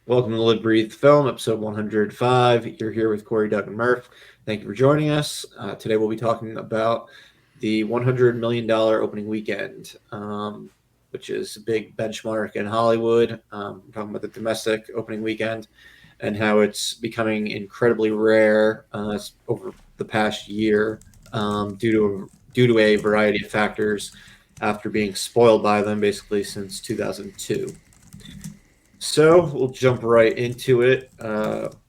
Welcome to Live Breathe Film, episode 105. You're here with Corey, Doug, and Murph. Thank you for joining us. Today we'll be talking about the $100 million opening weekend, which is a big benchmark in Hollywood. We're talking about the domestic opening weekend and how it's becoming incredibly rare over the past year due to a variety of factors after being spoiled by them basically since 2002. So we'll jump right into it.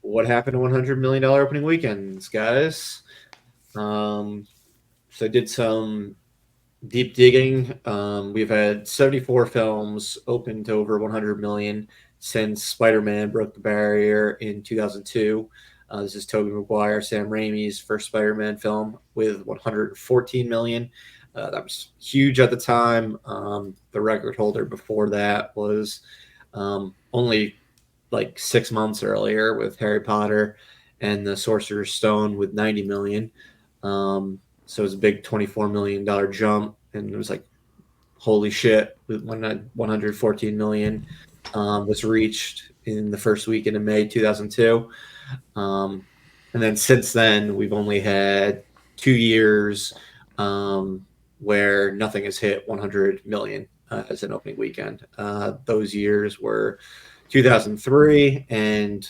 What happened to $100 million opening weekends, guys? So I did some deep digging. We've had 74 films open to over 100 million since Spider-Man broke the barrier in 2002. This is Tobey Maguire, Sam Raimi's first Spider-Man film with 114 million. That was huge at the time. The record holder before that was only like 6 months earlier with Harry Potter and the Sorcerer's Stone with 90 million. So it was a big $24 million jump, and it was like, holy shit, when 114 million was reached in the first weekend of May 2002. And then since then, we've only had 2 years where nothing has hit 100 million as an opening weekend. Those years were 2003 and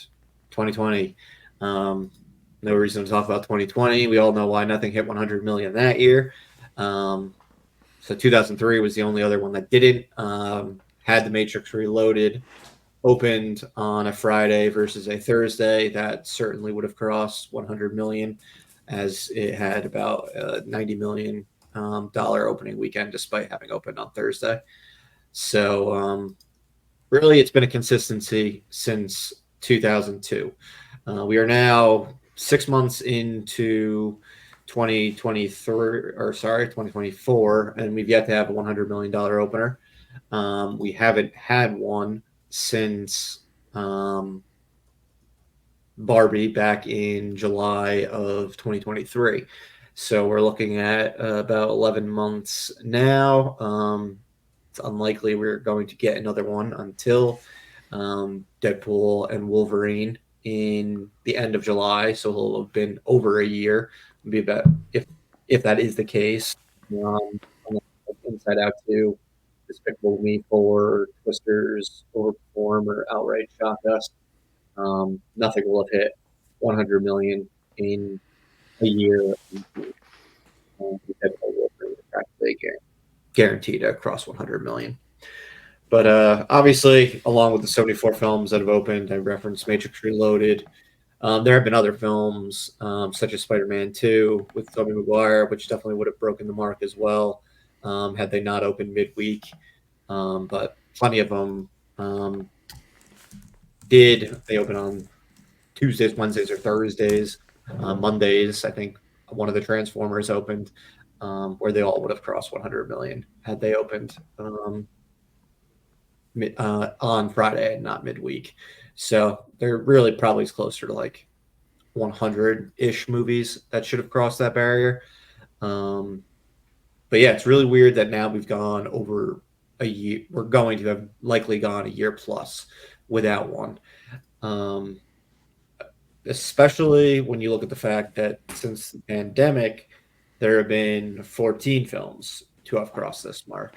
2020. No reason to talk about 2020. We all know why nothing hit 100 million that year. So 2003 was the only other one that didn't. Had The Matrix Reloaded opened on a Friday versus a Thursday, that certainly would have crossed 100 million, as it had about a $90 million opening weekend despite having opened on Thursday. So really, it's been a consistency since 2002. We are now 6 months into 2024, and we've yet to have a $100 million opener. We haven't had one since Barbie back in July of 2023. So we're looking at about 11 months now. It's unlikely we're going to get another one until Deadpool and Wolverine in the end of July. So it'll have been over a year. It'll be about, if that is the case. Inside Out 2, Despicable Me 4, Twisters, Overperform, or outright shock us. Nothing will have hit 100 million in a year. Deadpool Wolverine is practically guaranteed to cross 100 million. But obviously, along with the 74 films that have opened, I referenced Matrix Reloaded. There have been other films, such as Spider-Man 2 with Tobey Maguire, which definitely would have broken the mark as well, had they not opened midweek. But plenty of them did. They open on Tuesdays, Wednesdays, or Thursdays. Mondays, I think one of the Transformers opened, where they all would have crossed 100 million had they opened on Friday and not midweek. So they're really probably closer to like 100-ish movies that should have crossed that barrier. But yeah, it's really weird that now we've gone over a year. We're going to have likely gone a year plus without one. Especially when you look at the fact that since the pandemic, there have been 14 films to have crossed this mark.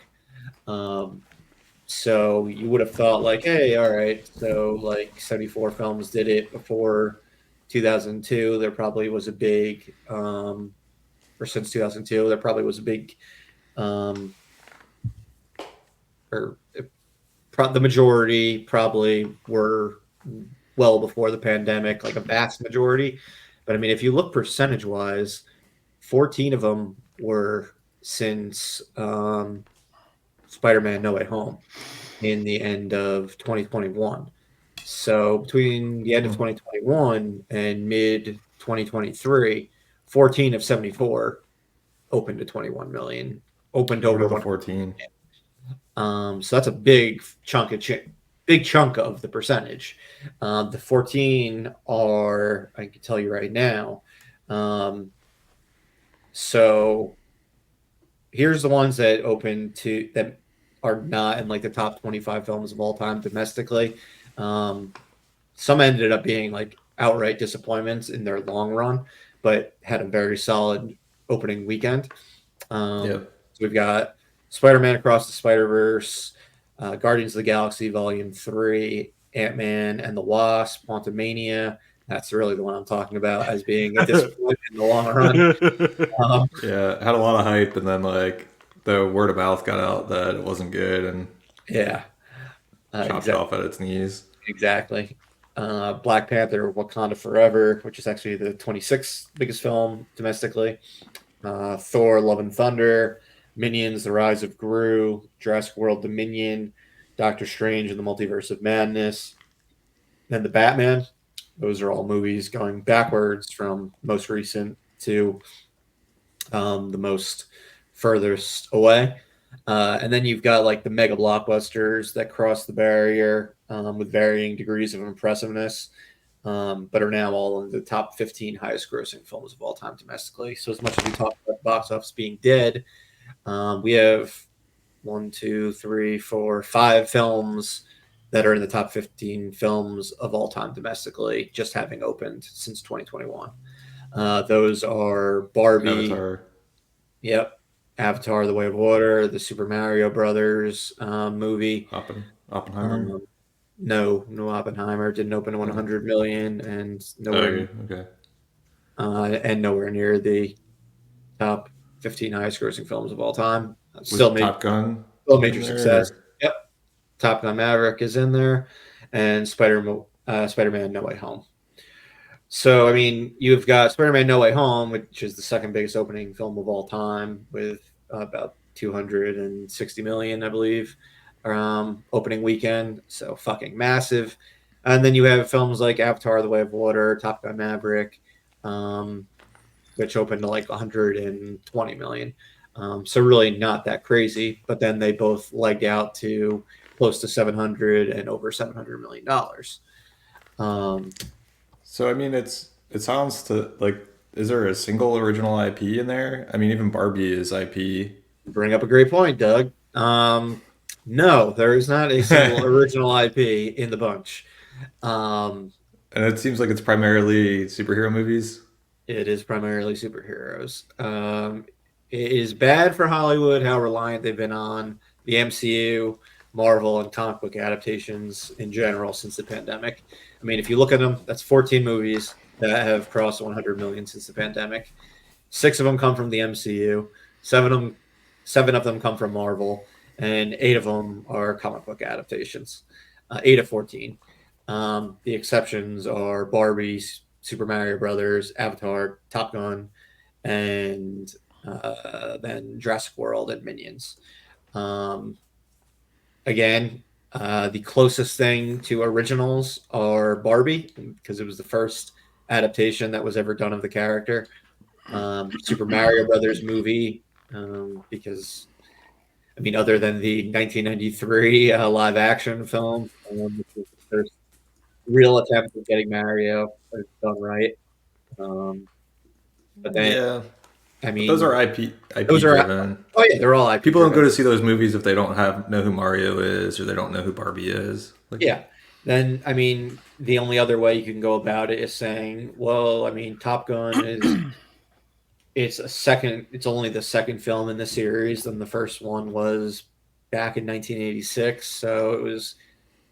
So you would have thought like, hey, all right, so like 74 films did it before 2002. There probably was a big, or since 2002, there probably was a big, or the majority probably were well before the pandemic, like a vast majority. But I mean, if you look percentage wise, 14 of them were since Spider-Man No Way Home in the end of 2021. So between the end of 2021 and mid 2023, 14 of 74 opened to 21 million, opened over the 14. So that's a big chunk of the percentage. The 14 are, I can tell you right now. So here's the ones that are not in like the top 25 films of all time domestically. some ended up being like outright disappointments in their long run, but had a very solid opening weekend. Yep. So we've got Spider-Man Across the Spider-Verse, Guardians of the Galaxy Volume 3, Ant-Man and the Wasp, Quantumania. That's really the one I'm talking about as being a disappointment in the long run. Um, Yeah, had a lot of hype, and then like the word of mouth got out that it wasn't good, and yeah, chopped it exactly. off at its knees. Exactly. Black Panther: Wakanda Forever, which is actually the 26th biggest film domestically. Thor: Love and Thunder, Minions: The Rise of Gru, Jurassic World: Dominion, Doctor Strange and the Multiverse of Madness, then the Batman. Those are all movies going backwards from most recent to the most furthest away. And then you've got like the mega blockbusters that cross the barrier with varying degrees of impressiveness, but are now all in the top 15 highest grossing films of all time domestically. So, as much as we talk about the box office being dead, we have one, two, three, four, five films that are in the top 15 films of all time domestically, just having opened since 2021. Those are Barbie, Avatar, yep, Avatar: The Way of Water, the Super Mario Brothers movie. Oppenheimer. Um, no Oppenheimer didn't open Okay. 100 million and Oh, nowhere yeah. Okay. nowhere near the top 15 highest grossing films of all time. Was Still made Top Gun still a in major success. there? Yep, Top Gun Maverick is in there, and Spider-Man No Way Home. So I mean, you've got Spider-Man No Way Home, which is the second biggest opening film of all time, with about 260 million, I believe, opening weekend. So fucking massive. And then you have films like Avatar: The Way of Water, Top Gun Maverick, um, which opened to like 120 million. So really not that crazy. But then they both legged out to close to 700 and over $700 million. Um, So I mean, it sounds to like. Is there a single original IP in there? I mean, even Barbie is IP. Bring up a great point, Doug. No, there is not a single And original IP in the bunch. Um, it seems like it's primarily superhero movies. it is primarily superheroes. It is bad for Hollywood how reliant they've been on the MCU, Marvel, and comic book adaptations in general since the pandemic. I mean, if you look at them, that's 14 movies that have crossed 100 million since the pandemic. Six of them come from the MCU. Seven of them come from Marvel, and eight of them are comic book adaptations. 8 of 14. The exceptions are Barbie, Super Mario Brothers, Avatar, Top Gun, and then Jurassic World and Minions. Um, Again, the closest thing to originals are Barbie because it was the first adaptation that was ever done of the character. Super Mario Brothers movie, because I mean, other than the 1993 live action film, which was the first real attempt at getting Mario done right. Um, but then, Yeah, I but those mean, are IP those are driven. oh yeah, they're all IP People don't go driven. to see those movies if they don't have know who Mario is or they don't know who Barbie is. Like, Yeah. Then I mean, the only other way you can go about it is saying, well, I mean, Top Gun is it's only the second film in the series, and the first one was back in 1986, so it was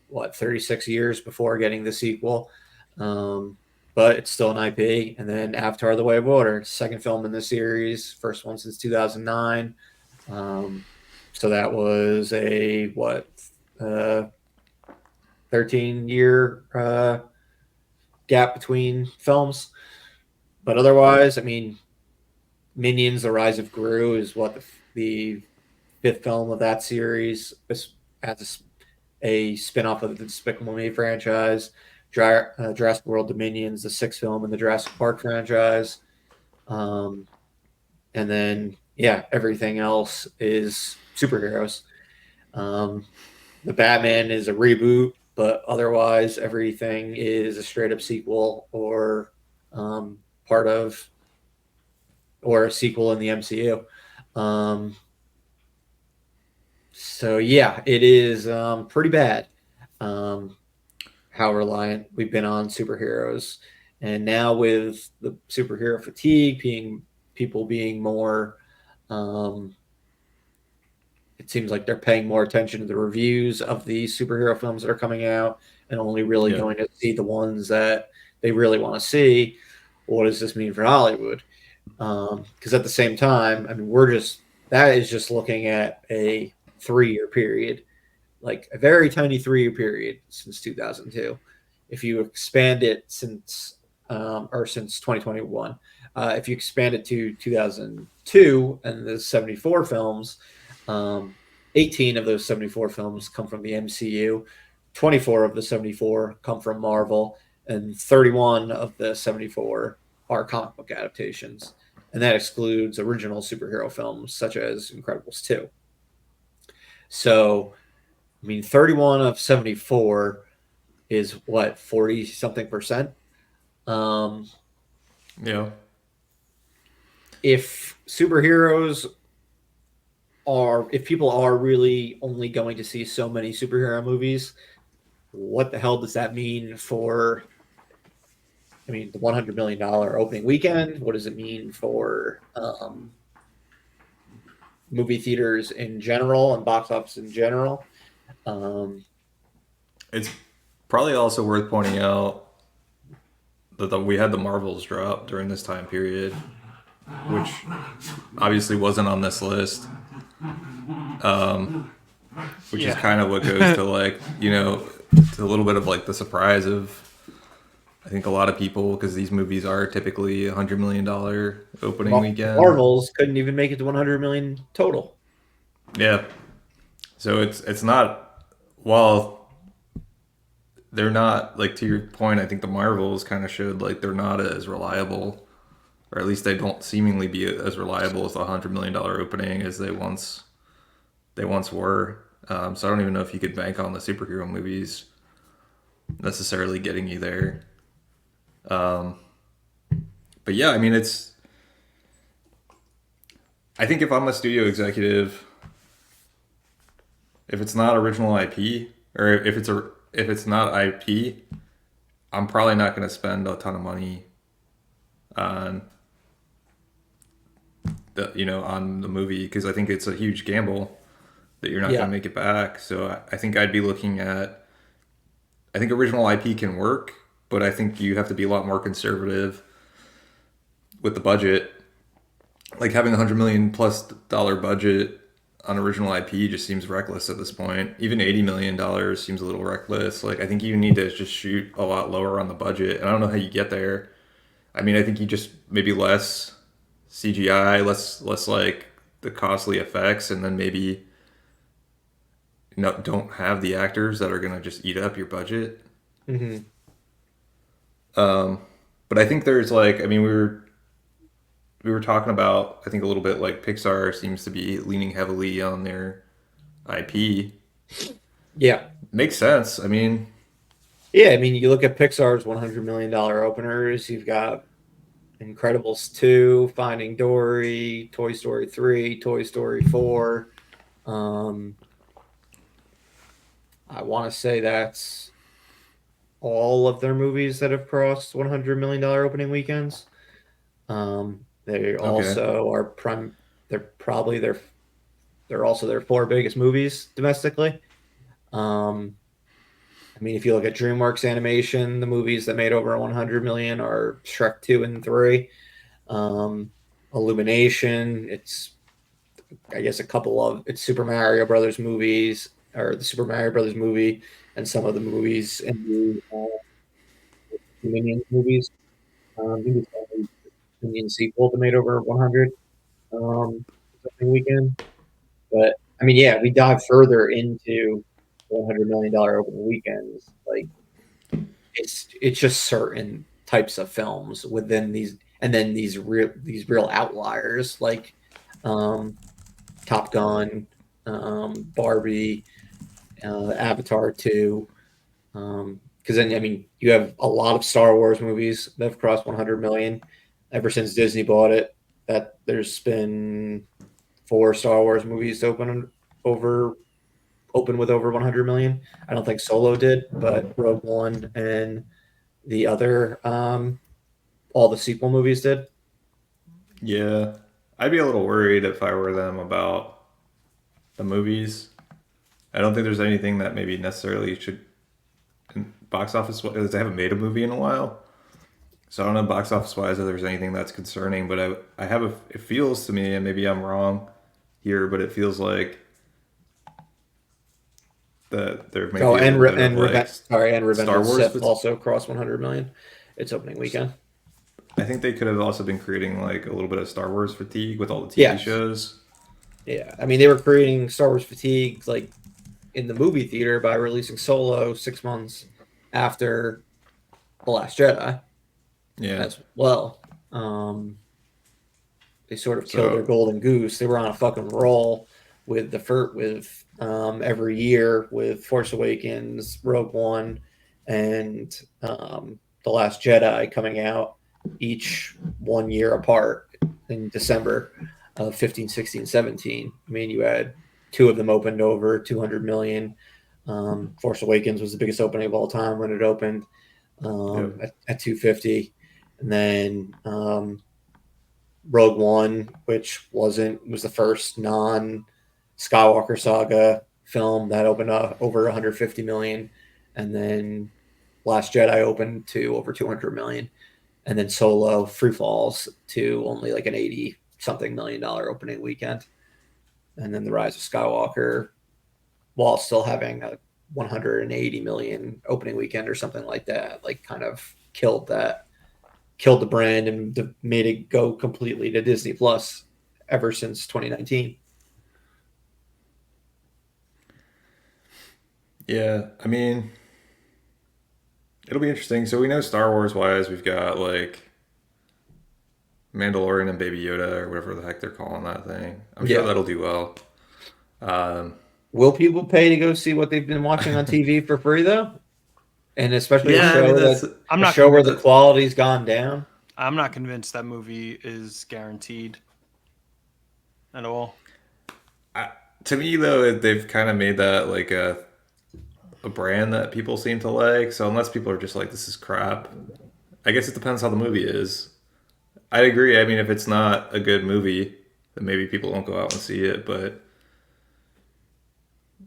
what 36 years before getting the sequel. um, but it's still an IP. And then Avatar: The Way of Water, second film in the series, first one since 2009. um, so that was a what, 13-year gap between films. But otherwise, I mean, Minions: The Rise of Gru is what the fifth film of that series. This as a spin-off of the Despicable Me franchise. Jurassic World Dominions, the sixth film in the Jurassic Park franchise. Um, and then, yeah, everything else is superheroes. Um, the Batman is a reboot, but otherwise, everything is a straight up sequel or um, part of or a sequel in the MCU. Um, so yeah, it is pretty bad. Um, how reliant we've been on superheroes, and now with the superhero fatigue, being people being more, um, it seems like they're paying more attention to the reviews of the superhero films that are coming out, and only really Yeah. going to see the ones that they really want to see. What does this mean for Hollywood? Because at the same time, I mean, that is just looking at a 3 year period, like a very tiny 3 year period since 2002. If you expand it since 2021, if you expand it to 2002 and the 74 films, um, 18 of those 74 films come from the MCU, 24 of the 74 come from Marvel, and 31 of the 74 are comic book adaptations. And that excludes original superhero films such as Incredibles 2. So, I mean, 31 of 74 is what, 40 something percent? Um, Yeah. if superheroes if people are really only going to see so many superhero movies, what the hell does that mean for, I mean, the $100 million opening weekend? What does it mean for movie theaters in general and box office in general? Um, It's probably also worth pointing out that we had the Marvels drop during this time period, which obviously wasn't on this list, which is Yeah. kind of what goes to like, to a little bit of like the surprise of, I think, a lot of people, because these movies are typically $100 million opening weekend. Marvels couldn't even make it to 100 million total. Yeah. So it's not, while they're not, like, to your point, I think the Marvels kind of showed like they're not as reliable, or at least they don't seemingly be as reliable as the $100 million opening as they once were. So I don't even know if you could bank on the superhero movies necessarily getting you there. Um, but yeah, I mean, I think if I'm a studio executive, if it's not original IP, or if it's not IP, I'm probably not going to spend a ton of money on on the movie, because I think it's a huge gamble that you're not Yeah. going to make it back. So I think I'd be looking at, I think original IP can work, but I think you have to be a lot more conservative with the budget. Like, having $100 million+ budget on original IP just seems reckless at this point. Even $80 million seems a little reckless. Like, I think you need to just shoot a lot lower on the budget, and I don't know how you get there. I mean, I think you just maybe less CGI, less like the costly effects, and then maybe don't have the actors that are gonna just eat up your budget. Mm-hmm. Um, but I think there's like, I mean, we were talking about, I think, a little bit, like, Pixar seems to be leaning heavily on their IP. Yeah. Makes sense. I mean, Yeah. I mean, you look at Pixar's $100 million openers, you've got Incredibles 2, Finding Dory, Toy Story 3, Toy Story 4. Um, I want to say that's all of their movies that have crossed $100 million opening weekends. They okay, also are They're probably they're also their four biggest movies domestically. Um, I mean, if you look at DreamWorks Animation, the movies that made over 100 million are Shrek 2 and 3. Um, Illumination, it's, I guess, a couple of it's Super Mario Brothers movies, or the Super Mario Brothers movie, and some of the movies in the Minions movies. Maybe it's only the Minion sequel that made over 100 opening weekend. But I mean, yeah, we dive further into $100 million opening weekends. Like, it's just certain types of films within these, and then these real outliers like um, Top Gun, Barbie, Avatar 2. Because then, I mean, you have a lot of Star Wars movies that have crossed 100 million ever since Disney bought it. That there's been 4 Star Wars movies to open over open with over 100 million. I don't think Solo did, but Rogue One and the other all the sequel movies did. Yeah, I'd be a little worried if I were them about the movies. I don't think there's anything that maybe necessarily should box office wise. They haven't made a movie in a while, so I don't know box office wise if there's anything that's concerning. But I have a it feels to me, and maybe I'm wrong here, but it feels like that there may Oh, be a little bit of and like Revenge Star of the Wars. Sith also crossed 100 million. It's opening weekend. I think they could have also been creating like a little bit of Star Wars fatigue with all the TV Yes. shows. Yeah. I mean, they were creating Star Wars fatigue like in the movie theater by releasing Solo 6 months after The Last Jedi Yeah. as well. Um, they sort of killed their So golden goose. They were on a fucking roll with every year with Force Awakens, Rogue One, and The Last Jedi coming out each 1 year apart in December of 15, 16, 17. I mean, you had two of them opened over 200 million. Force Awakens was the biggest opening of all time when it opened yep. at 250. And then Rogue One, which was the first non Skywalker saga film that opened over 150 million, and then Last Jedi opened to over 200 million, and then Solo free falls to only like an 80 something $1 million opening weekend, and then the Rise of Skywalker, while still having a 180 million opening weekend or something like that, like kind of killed the brand and made it go completely to Disney Plus ever since 2019. Yeah. I mean, it'll be interesting. So we know Star Wars wise, we've got like Mandalorian and Baby Yoda or whatever the heck they're calling that thing. I'm sure Yeah. that'll do well. Um, Will people pay to go see what they've been watching on TV for free though? And especially yeah, I mean that's I'm a not show where the convinced. that quality's gone down. I'm not convinced that movie is guaranteed at all. I, to me though they've kind of made that like a brand that people seem to like. So unless people are just like this is crap, I guess it depends how the movie is. I agree. I mean, if it's not a good movie, then maybe people won't go out and see it. But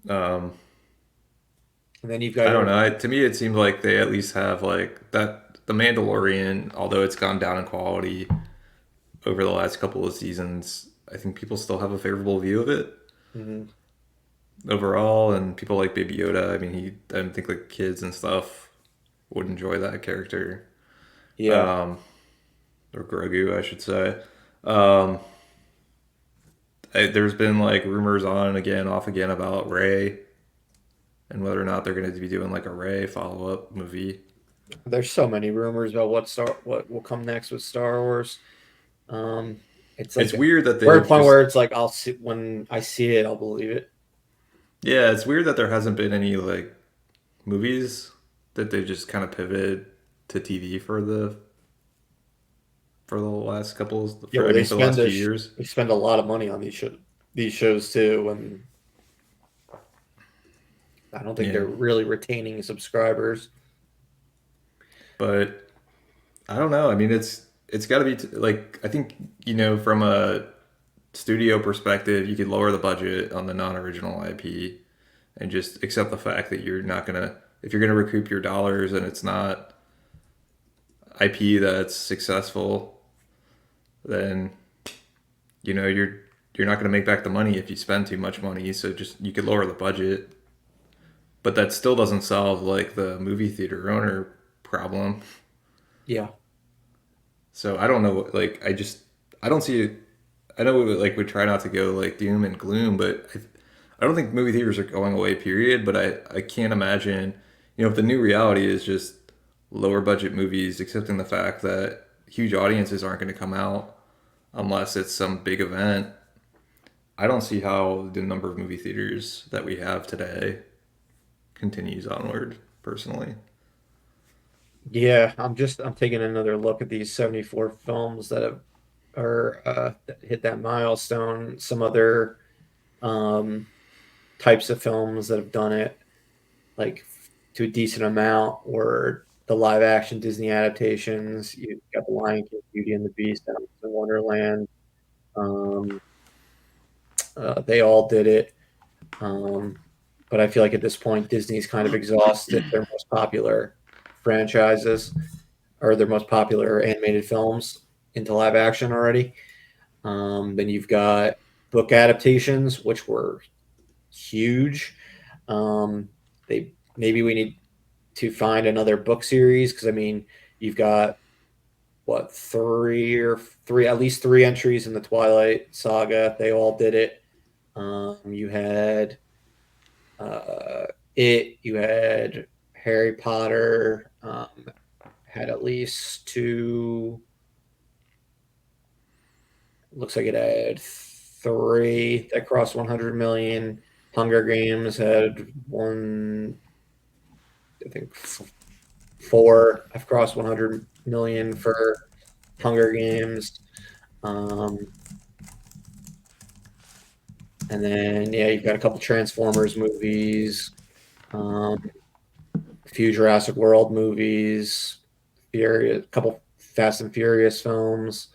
um, And then you've got I don't your know. To me, it seems like they at least have like that. The Mandalorian, although it's gone down in quality over the last couple of seasons, I think people still have a favorable view of it mhm. overall. And people like Baby Yoda. I mean, I think like kids and stuff would enjoy that character. Yeah. Um, or Grogu, I should say. Um, there's been like rumors on and again, off again about Ray and whether or not they're going to be doing like a Ray follow up movie. There's so many rumors about what will come next with Star Wars. Um, it's It's like weird that we're at a they've point just where it's like I'll see when I see it, I'll believe it. yeah, it's weird that there hasn't been any like movies that they just kind of pivoted to TV for the last couple Yeah, for well, I mean for the last few years. they spend a lot of money on these shows too, and I don't think Yeah, they're really retaining subscribers. but I don't know. I mean, it's got to be like I think from a studio perspective, you could lower the budget on the non-original IP and just accept the fact that you're not gonna if you're gonna recoup your dollars and it's not IP that's successful, then you're not gonna make back the money if you spend too much money. So just you could lower the budget, but that still doesn't solve like the movie theater owner problem. Yeah, So I don't know. Like I don't see it. I know like we try not to go like doom and gloom, but I don't think movie theaters are going away. Period. But I can't imagine if the new reality is just lower budget movies, accepting the fact that huge audiences aren't going to come out unless it's some big event. I don't see how the number of movie theaters that we have today continues onward. Personally, yeah. I'm taking another look at these 74 films that hit that milestone. Some other um, types of films that have done it like to a decent amount were the live action Disney adaptations. You've got The Lion King, Beauty and the Beast, Alice in Wonderland. Um, they all did it. Um, but I feel like at this point, Disney's kind of exhausted their most popular franchises or their most popular animated films into live action already. Then you've got book adaptations, which were huge. They maybe we need to find another book series because I mean you've got what three at least three entries in the Twilight Saga. They all did it. You had uh, you had Harry Potter, had at least two. Looks like it had three that crossed 100 million. Hunger Games had one, I think four have crossed 100 million for Hunger Games. Um, and then, yeah, you've got a couple Transformers movies, a few Jurassic World movies, a couple Fast and Furious films.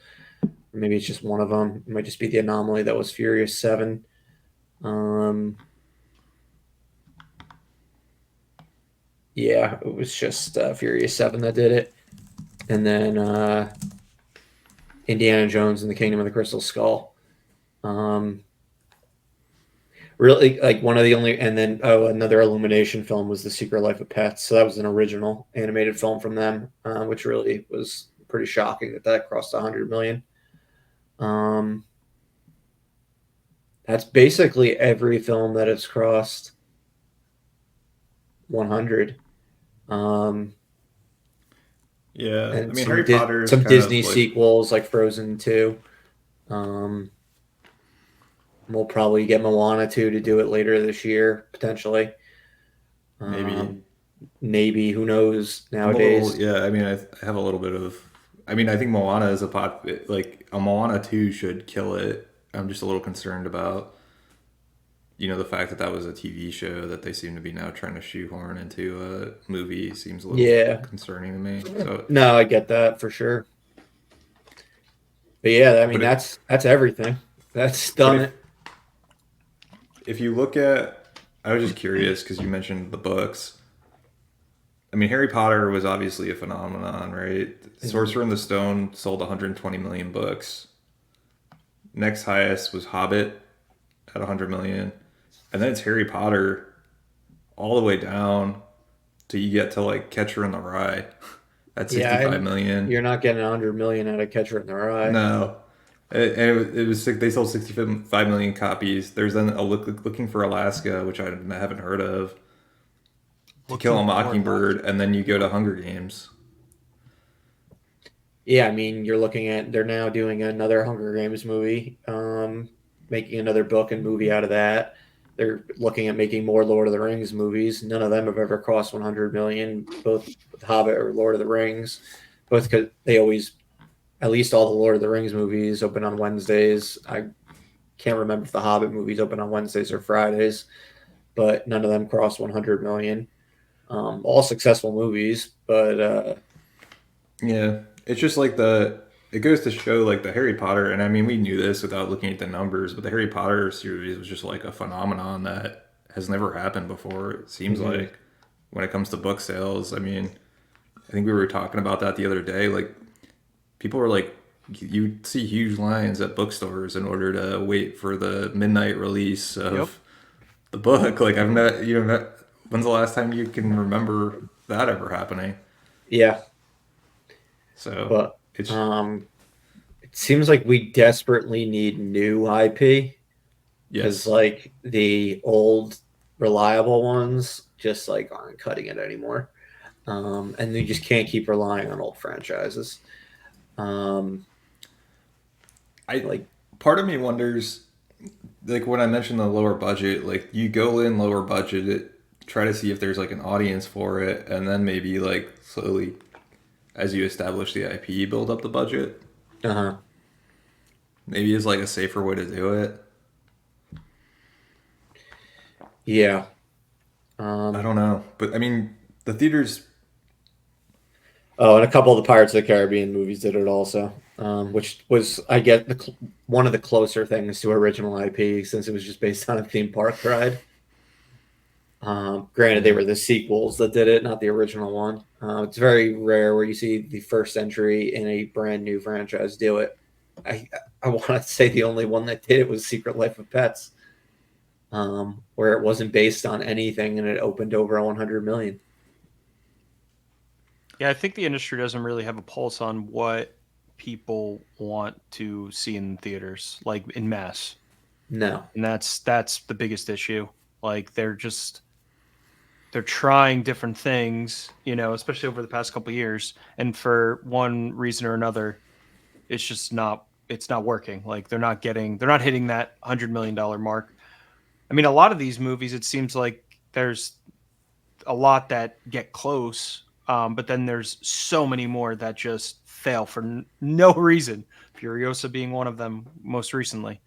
Maybe it's just one of them. It might just be the anomaly that was Furious 7. Yeah, it was just Furious 7 that did it. And then Indiana Jones and the Kingdom of the Crystal Skull. Really, like one of the only, and then another Illumination film was The Secret Life of Pets. So that was an original animated film from them, which really was pretty shocking that crossed 100 million. That's basically every film that has crossed 100. Yeah, And I mean Harry Potter is some kind Disney of like sequels like Frozen 2. We'll probably get Moana 2 to do it later this year, potentially. maybe Maybe, who knows I'm a little, nowadays. yeah. I mean, I have a little bit of. I mean, I think Moana is a pop. Like a Moana 2 should kill it. I'm just a little concerned about, the fact that that was a TV show that they seem to be now trying to shoehorn into a movie seems a little Yeah. concerning to me. So, No, I get that for sure. But yeah, I mean but that's everything. That's but done if it. if you look at, I was just curious because you mentioned the books. I mean, Harry Potter was obviously a phenomenon, right? Mhm. Sorcerer and the Stone sold 120 million books. Next highest was Hobbit at 100 million. And then it's Harry Potter all the way down till you get to like Catcher in the Rye at Yeah, 65 and million. you're not getting 100 million out of Catcher in the Rye. No. And it was they sold 65 million copies. There's then a Looking for Alaska, which I haven't heard of. To Kill a Looking for Mockingbird, and then you go to Hunger Games. Yeah, I mean, you're looking at they're now doing another Hunger Games movie, making another book and movie out of that. They're looking at making more Lord of the Rings movies. None of them have ever crossed 100 million, both with Hobbit or Lord of the Rings, both because they always, at least all the Lord of the Rings movies open on Wednesdays. I can't remember if the Hobbit movies open on Wednesdays or Fridays, but none of them crossed 100 million. All successful movies, but Yeah, it's just like the. It goes to show like the Harry Potter, and I mean we knew this without looking at the numbers, but the Harry Potter series was just like a phenomenon that has never happened before. It seems mhm. like when it comes to book sales. I mean, I think we were talking about that the other day. Like people were like, you see huge lines at bookstores in order to wait for the midnight release Yep. of the book. Like I've met, when's the last time you can remember that ever happening? Yeah, So but it's um, it seems like we desperately need new IP because yes. like the old reliable ones just like aren't cutting it anymore. And you just can't keep relying on old franchises. Um, I like Part of me wonders, like when I mentioned the lower budget, like you go in lower budget, try to see if there's like an audience for it, and then maybe like slowly, as you establish the IP, build up the budget. uh-huh. Maybe is like a safer way to do it. Yeah. I Um, don't know, but I mean, the theaters. oh, and a couple of the Pirates of the Caribbean movies did it also, which was, I get, one of the closer things to original IP since it was just based on a theme park ride. Granted, they Yeah, were the sequels that did it, not the original one. It's very rare where you see the first entry in a brand new franchise do it. I I want to say the only one that did it was Secret Life of Pets, where it wasn't based on anything and it opened over 100 million. Yeah, I think the industry doesn't really have a pulse on what people want to see in theaters, like in mass, No, and that's the biggest issue. Like they're trying different things, especially over the past couple of years, and for one reason or another, it's not working. Like they're not hitting that $100 million mark. I mean, a lot of these movies, it seems like there's a lot that get close, but then there's so many more that just fail for no reason. Furiosa being one of them most recently,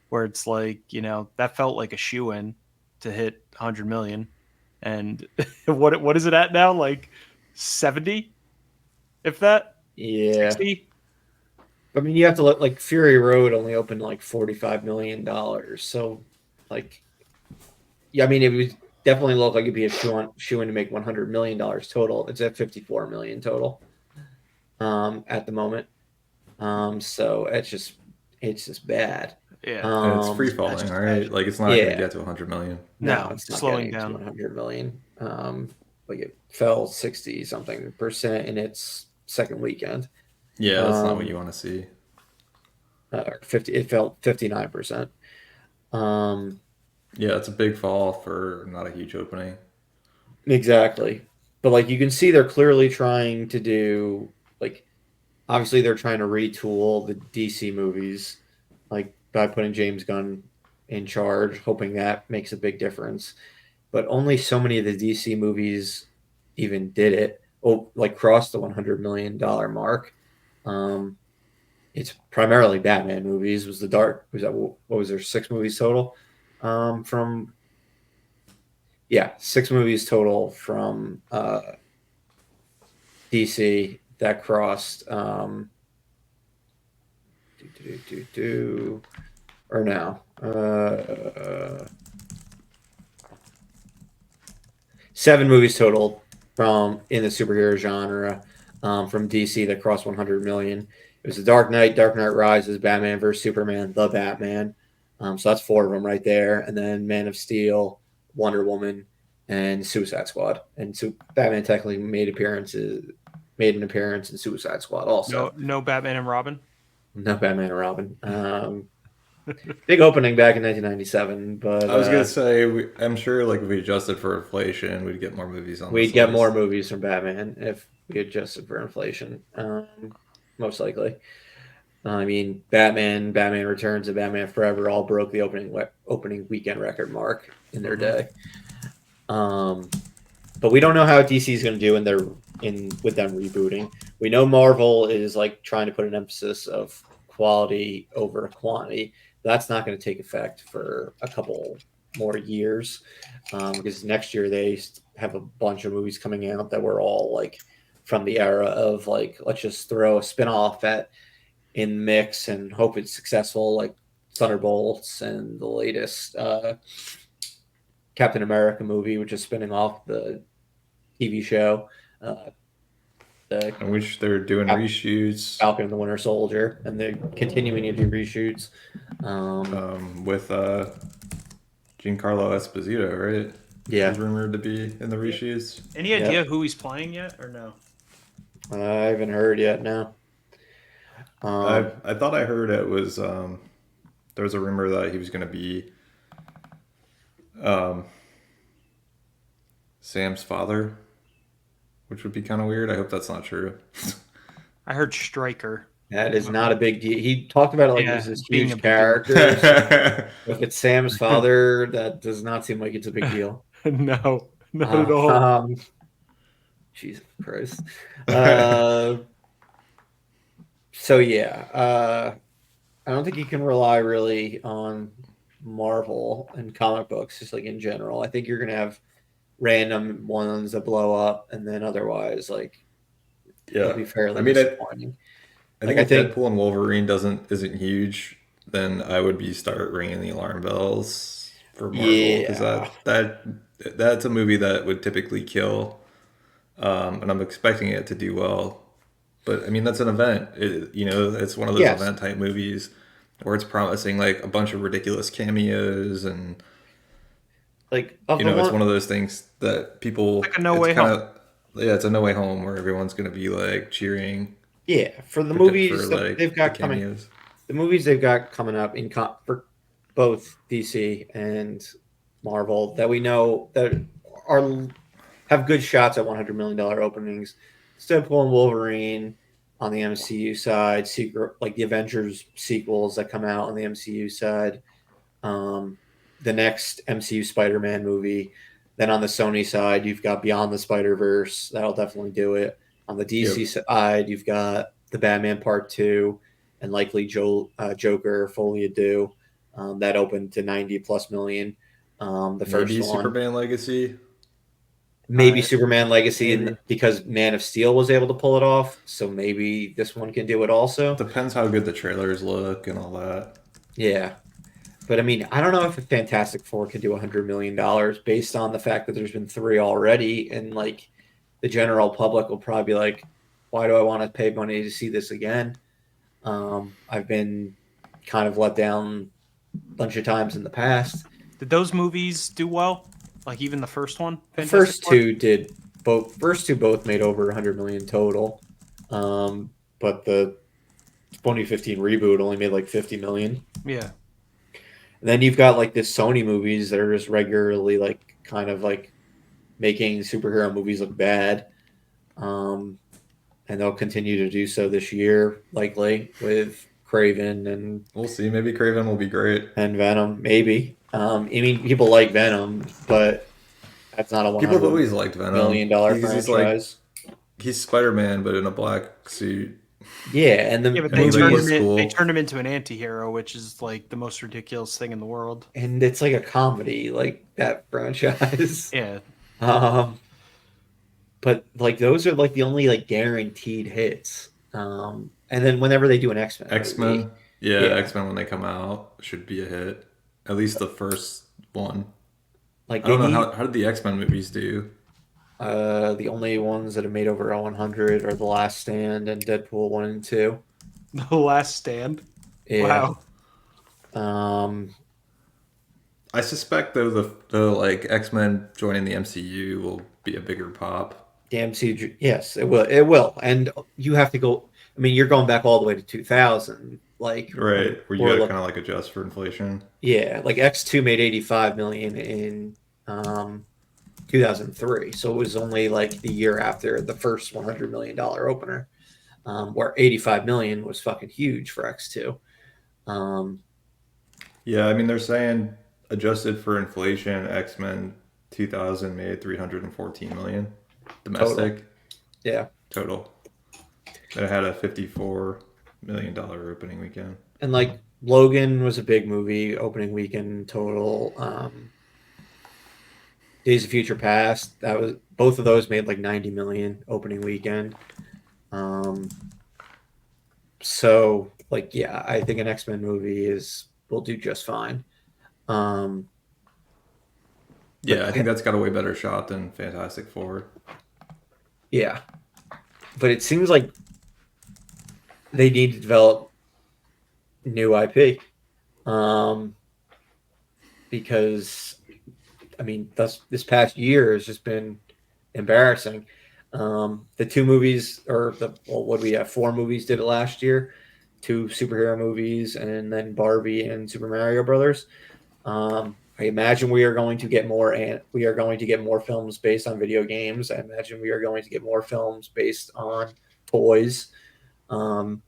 where it's like, that felt like a shoe in to hit 100 million. And what is it at now? Like 70, if that, yeah. 60? I mean, you have to look like Fury Road only opened like $45 million. So, like, yeah, I mean, it would definitely look like it'd be a shoe in to make $100 million total. It's at 54 million total at the moment. So it's just bad. Yeah. and it's free That's falling, just bad. right? Like it's not going to Yeah, get to 100 million. no, No, it's it's not slowing getting to down. 100 million. Like it fell 60 something percent in its second weekend. Yeah, that's not what Um, you want to see. 50, it fell 59%. Um, Yeah, it's a big fall for not a huge opening. exactly. But like you can see they're clearly trying to do like obviously they're trying to retool the DC movies like by putting James Gunn in charge, hoping that makes a big difference. But only so many of the DC movies even did it. Oh, like crossed the $100 million mark. Um, it's primarily Batman movies. Was the Dark? Was that what was there? 6 movies total. From Yeah, 6 movies total from DC that crossed. Or now. 7 movies total from in the superhero genre from DC that crossed 100 million. It was The Dark Knight, Dark Knight Rises, Batman vs Superman, The Batman. So that's 4 of them right there, and then Man of Steel, Wonder Woman, and Suicide Squad. And so Batman technically made an appearance in Suicide Squad No, also. no Batman and Robin. Not Batman and Robin. Big opening back in 1997, but I was gonna say, I'm sure like if we adjusted for inflation, we'd get more movies on we'd this get more list. movies from Batman if we adjusted for inflation. Most likely. I mean, Batman Returns, and Batman Forever all broke the opening weekend record mark in their Hmm. day. Um, but we don't know how DC is going to do in with them rebooting. We know Marvel is like trying to put an emphasis of quality over quantity. That's not going to take effect for a couple more years because next year they have a bunch of movies coming out that were all like from the era of like let's just throw a spin-off at in the mix and hope it's successful, like Thunderbolts and the latest Captain America movie, which is spinning off the TV show, uh, the I wish they're doing reshoots Falcon and the Winter Soldier, and they're continuing to do reshoots. Um, with Giancarlo Esposito, right? yeah, He's rumored to be in the reshoots. Any yeah. idea who he's playing yet, or no? I haven't heard yet. No. I thought I heard it was there was a rumor that he was going to be um, Sam's father, which would be kind of weird. I hope that's not true. I heard Striker. That is not a big deal. He talked about it like it was Yeah, this being a huge big deal. character. So if it's Sam's father, that does not seem like it's a big deal. No, not at all. Jesus Christ. Uh, so yeah, I don't think you can rely really on Marvel and comic books, just like in general. I think you're gonna have random ones that blow up, and then otherwise, like it'll Yeah. be I fairly mean, disappointing. I Like think I if think, Deadpool and Wolverine isn't huge, then I would be start ringing the alarm bells for Marvel because yeah, that's a movie that would typically kill, and I'm expecting it to do well. But I mean, that's an event. It's one of those yes, event type movies where it's promising like a bunch of ridiculous cameos, and like of the it's one, one of those things that people. Like a No It's Way kind Home. of yeah, it's a no way home where everyone's gonna be like cheering yeah, for the for movies that like they've the got coming, cameos. the movies they've got coming up for both DC and Marvel that we know that are have good shots at $100 million openings. Deadpool and Wolverine on the MCU side, secret like the Avengers sequels that come out on the MCU side, um, the next MCU Spider-Man movie. Then on the Sony side, you've got Beyond the Spider-Verse. That'll definitely do it. On the Yep. DC side, you've got the Batman Part Two, and likely Joker Folia Due. That opened to 90 plus million. The first Maybe one, Superman Legacy. maybe Superman Legacy, and Maybe. because Man of Steel was able to pull it off, so maybe this one can do it also. Depends how good the trailers look and all that. Yeah, but I mean, I don't know if a Fantastic Four can do $100 million based on the fact that there's been three already, and like the general public will probably be like, "Why do I want to pay money to see this again?" I've been kind of let down a bunch of times in the past. Did those movies do well? Like even the first one, The Fantastic first Four? two did both. First two both made over 100 million total, but the 2015 reboot only made like 50 million. Yeah. And then you've got like this Sony movies that are just regularly like kind of like making superhero movies look bad. Um, and they'll continue to do so this year, likely with Craven We'll see. Maybe Craven will be great. and Venom, maybe. I mean, people like Venom, but that's not a one People have hundred always liked Venom. million dollar He's like franchise. he's Spider Man, but in a black suit. Yeah, and Yeah, the but And he like looks movies, they cool. turned him into an anti-hero, which is like the most ridiculous thing in the world. and it's like a comedy, like that franchise. Yeah. um, but like those are like the only like guaranteed hits. And then whenever they do an X Men X movie, Men. Yeah, yeah, X Men when they come out should be a hit. At least the first one. like I they don't know need how did the X Men movies do? the only ones that have made over 100 are The Last Stand and Deadpool 1 and 2. The Last Stand. Yeah. Wow. Um, I suspect though the like X Men joining the MCU will be a bigger pop. the MCU, yes, it will. It will. And you have to go. I mean, you're going back all the way to 2000. Like Right, where you we're gotta look, kind of like adjust for inflation. yeah, like X2 made 85 million in um 2003. So it was only like the year after the first $100 million opener, where 85 million was fucking huge for X2. Um, Yeah, I mean they're saying adjusted for inflation, X Men 2000 made 314 million total. domestic Yeah. total. It had a $54 million opening weekend. And like Logan was a big movie opening weekend total. Days of Future Past, that was both of those made like 90 million opening weekend. Um, so like yeah, I think an X Men movie is will do just fine. Um, but Yeah, I think that's got a way better shot than Fantastic Four. yeah, but it seems like they need to develop new IP, um, because I mean this past year has just been embarrassing. The two movies, or the well, what do we have? Four movies did it last year. Two superhero movies, and then Barbie and Super Mario Brothers. I imagine we are going to get more, and we are going to get more films based on video games. I imagine we are going to get more films based on toys. Um,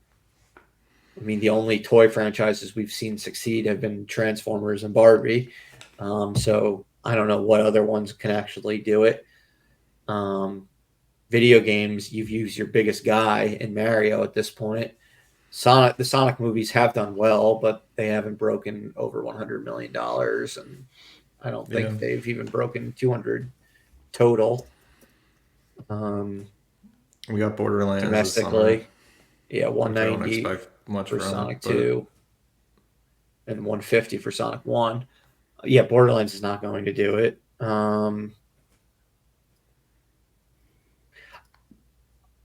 I mean, the only toy franchises we've seen succeed have been Transformers and Barbie. So I don't know what other ones can actually do it. Um, Video games, you've used your biggest guy in Mario at this point. The Sonic movies have done well, but they haven't broken over $100 million, and I don't Yeah, think they've even broken 200 total we got Borderlands this summer, domestically. Yeah, which I don't 190 expect much for from, Sonic but 2 and 150 for Sonic 1. Yeah, Borderlands is not going to do it.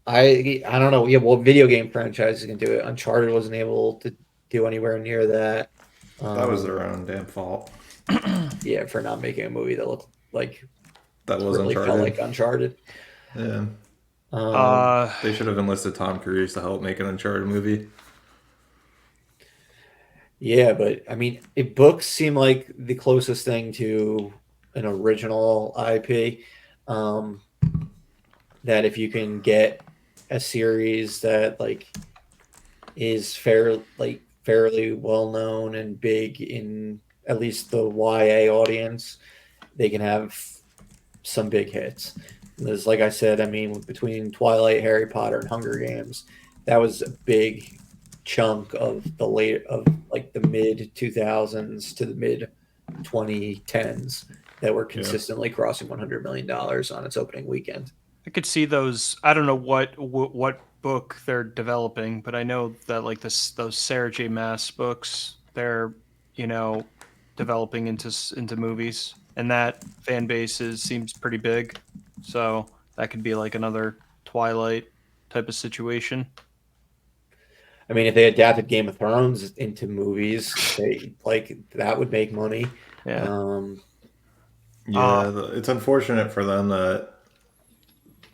I don't know. Yeah, well, video game franchises can do it. Uncharted wasn't able to do anywhere near that. that was Um, their own damn fault. yeah, for not making a movie that looked like That was really felt Uncharted. like Uncharted. Yeah, Um, uh, they should have enlisted Tom Cruise to help make an Uncharted movie. yeah, but I mean, books seem like the closest thing to an original IP. Um, that if you can get a series that like is fairly well known and big in at least the YA audience, they can have some big hits. Because, like I said, I mean, between Twilight, Harry Potter, and Hunger Games, that was a big chunk of the mid 2000s to the mid 2010s that were Yeah, consistently crossing $100 million on its opening weekend. I could see those. I don't know what book they're developing, but I know that like those Sarah J. Maas books, they're you know developing into movies, and that fan base seems pretty big. So that could be like another Twilight type of situation. I mean, if they adapted Game of Thrones into movies, they like that would make money. Yeah. Um, yeah. It's unfortunate for them that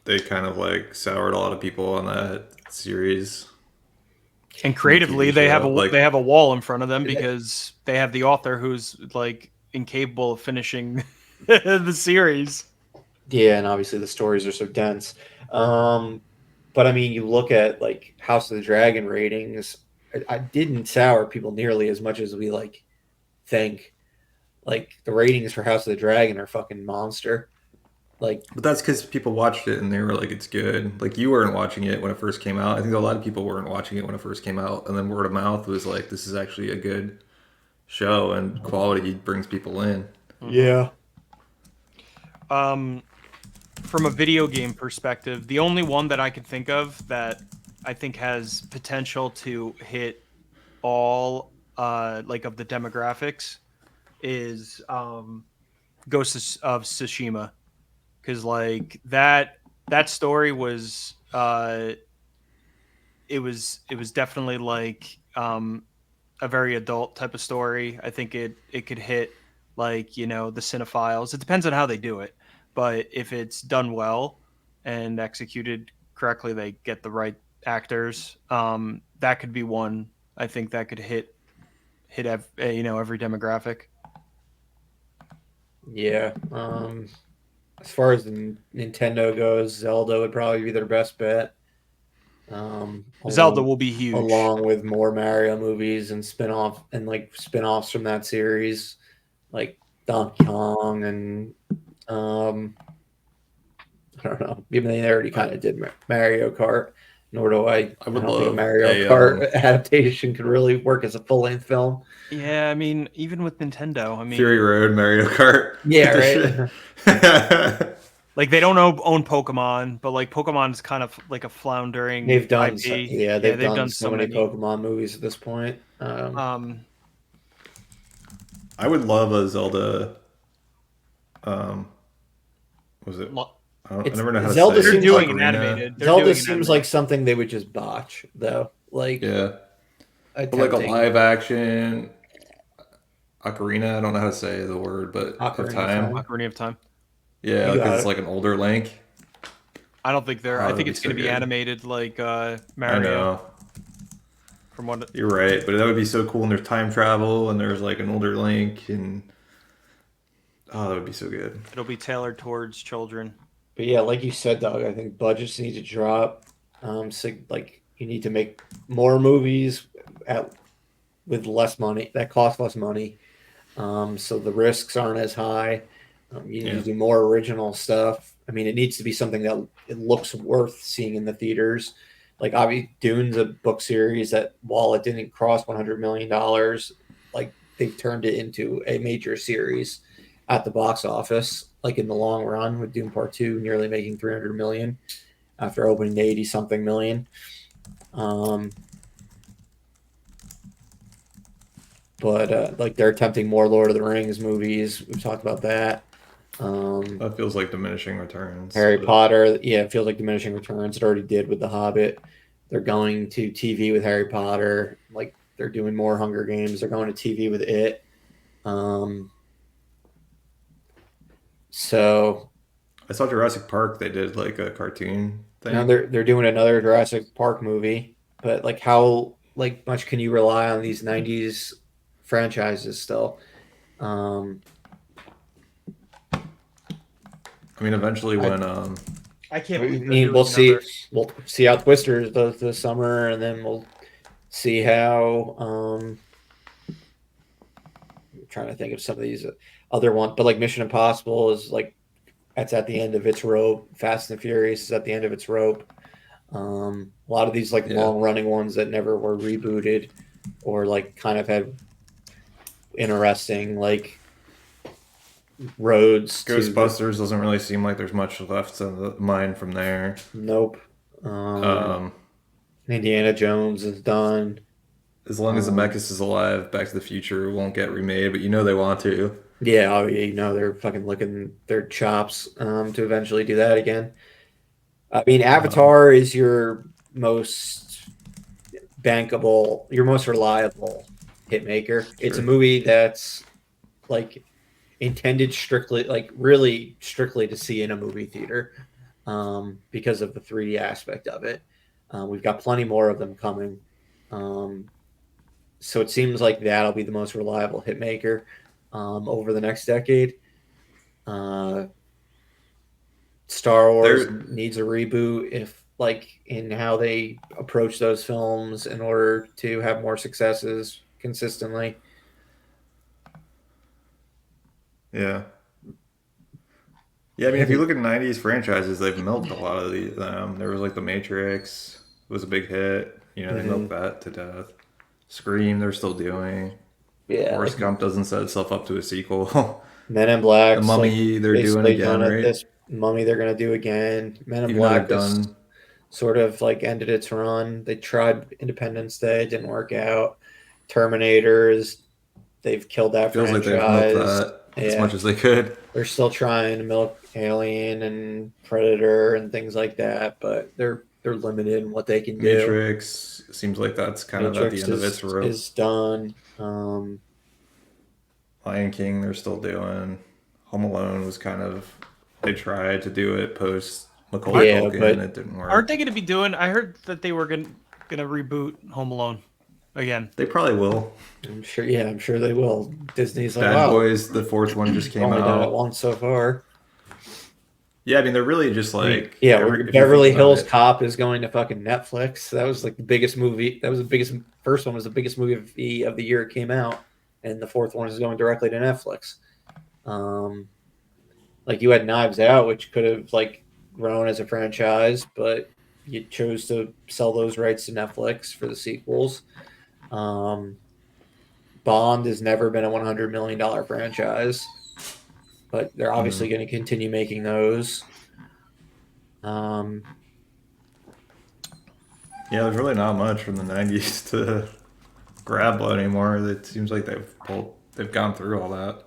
they kind of like soured a lot of people on that series And and the TV creatively, show. Like, they have a wall in front of them that, because they have the author who's like incapable of finishing the series. yeah, and obviously the stories are so dense. Um, but I mean, you look at like House of the Dragon ratings. I didn't sour people nearly as much as we like think. Like the ratings for House of the Dragon are fucking monster. Like, but that's because people watched it and they were like, "It's good." Like you weren't watching it when it first came out. I think a lot of people weren't watching it when it first came out, and then word of mouth was like, "This is actually a good show, and quality brings people in." Hmm. yeah, Um, from a video game perspective, the only one that I can think of that I think has potential to hit all like of the demographics is Ghost of Tsushima, because like that story was it was definitely like a very adult type of story. I think it could hit like the cinephiles. It depends on how they do it, but if it's done well and executed correctly, they get the right actors. That could be one. I think that could hit every demographic. yeah. As far as the Nintendo goes, Zelda would probably be their best bet. Zelda Along will be huge. along with more Mario movies and spin-offs from that series, like Donkey Kong and um, I don't know. Even they already I kind of did Mario Kart. Nor do I. I I would don't think a love Mario a Kart adaptation could really work as a full-length film. Yeah, I mean, even with Nintendo, I Fury mean, Road Mario Kart Yeah, edition. right. like they don't own Pokemon, but like Pokemon is kind of like a floundering IP. Yeah, They've they've done done so so many many. Pokemon movies at this point. Um, I would love a Zelda. Um, was it? lo- I It's never know how to Zelda say they're it. seems doing like an Ocarina. animated. They're Zelda doing an seems like animated. something they would just botch though, like Yeah, but like a attempting live action Ocarina. I don't know how to say the word, but of Ocarina of time. Time. Ocarina of Time. Yeah, You because got it's it. like an older Link. I don't think they're. Oh, I that'd think be it's going so to be good. animated like I Mario. know. From what You're right, but that would be so cool. And there's time travel, and there's like an older Link, and oh, that would be so good. it'll be tailored towards children. But yeah, like you said, Doug, I think budgets need to drop. Like you need to make more movies at with less money that cost less money, so the risks aren't as high. You need Yeah, to do more original stuff. I mean, it needs to be something that it looks worth seeing in the theaters. like obviously Dune's a book series that while it didn't cross $100 million, like they've turned it into a major series at the box office. Like in the long run, with Dune Part Two nearly making 300 million after opening to 80 something million. Um, but like they're attempting more Lord of the Rings movies. We've talked about that. That feels like diminishing returns. Harry But Potter, yeah, it feels like diminishing returns. It already did with The Hobbit. They're going to TV with Harry Potter. Like they're doing more Hunger Games. They're going to TV with it. Um, so I saw Jurassic Park. They did like a cartoon now thing. they're doing another Jurassic Park movie. But like how like much can you rely on these '90s franchises still? Um, I mean, eventually I, when I can't I believe they're mean, doing another. we'll see how Twisters does this summer, and then we'll see how I'm trying to think of some of these other ones, but like Mission Impossible is like that's at the end of its rope. Fast and Furious is at the end of its rope. A lot of these like yeah, long running ones that never were rebooted or like kind of had interesting like roads to the Ghostbusters doesn't really seem like there's much left of the mine from there. nope. Um, Um, Indiana Jones is done. as long as Um, Zemeckis is alive, Back to the Future won't get remade, but you know they want to. yeah, oh, you know they're fucking licking their chops to eventually do that again. I mean, Um, Avatar is your most bankable, your most reliable hit maker. It's a sure. movie that's like intended strictly, like really strictly to see in a movie theater because of the 3D aspect of it. We've got plenty more of them coming. Um, so it seems like that'll be the most reliable hit maker over the next decade. Uh, Star Wars There, needs a reboot if like in how they approach those films in order to have more successes consistently. yeah. Yeah, I mean, if you look at '90s franchises, they've milked a lot of these. There was like The Matrix was a big hit. You know, they milked Mm-hmm. that to death. Scream, they're still doing. Yeah, like Forrest Gump doesn't set itself up to a sequel. Men in The Black's like Mummy, they're doing basically again, done at right? this. Mummy they're gonna do again. Men in Even though Black they've was done, sort of like ended its run. They tried Independence Day, didn't work out. Terminators, they've killed that feels like they've milked franchise. that as Yeah, much as they could. they're still trying to milk Alien and Predator and things like that, but they're limited in what they can do. Matrix seems like that's kind of at the Matrix end of its rope. is done. Lion King, they're still doing. Home Alone was kind of they tried to do it post Macaulay Aren't, Yeah, Culkin, but it didn't aren't work. they going to be doing? I heard that they were gonna reboot Home Alone again. They probably will. I'm sure. Yeah, I'm sure they will. Disney's like, Bad wow, Boys, the fourth one just we've came only done it out. once so far. Yeah, I mean they're really just I mean, like yeah, every if you think Beverly about Hills it, Cop is going to fucking Netflix. That was like the biggest movie. That was the biggest. First one was the biggest movie of the year it came out, and the fourth one is going directly to Netflix. Um, like you had Knives Out, which could have like grown as a franchise, but you chose to sell those rights to Netflix for the sequels. Um, Bond has never been a $100 million franchise, but they're mm, obviously going to continue making those. Um, yeah, there's really not much from the '90s to grab anymore. It seems like they've gone through all that.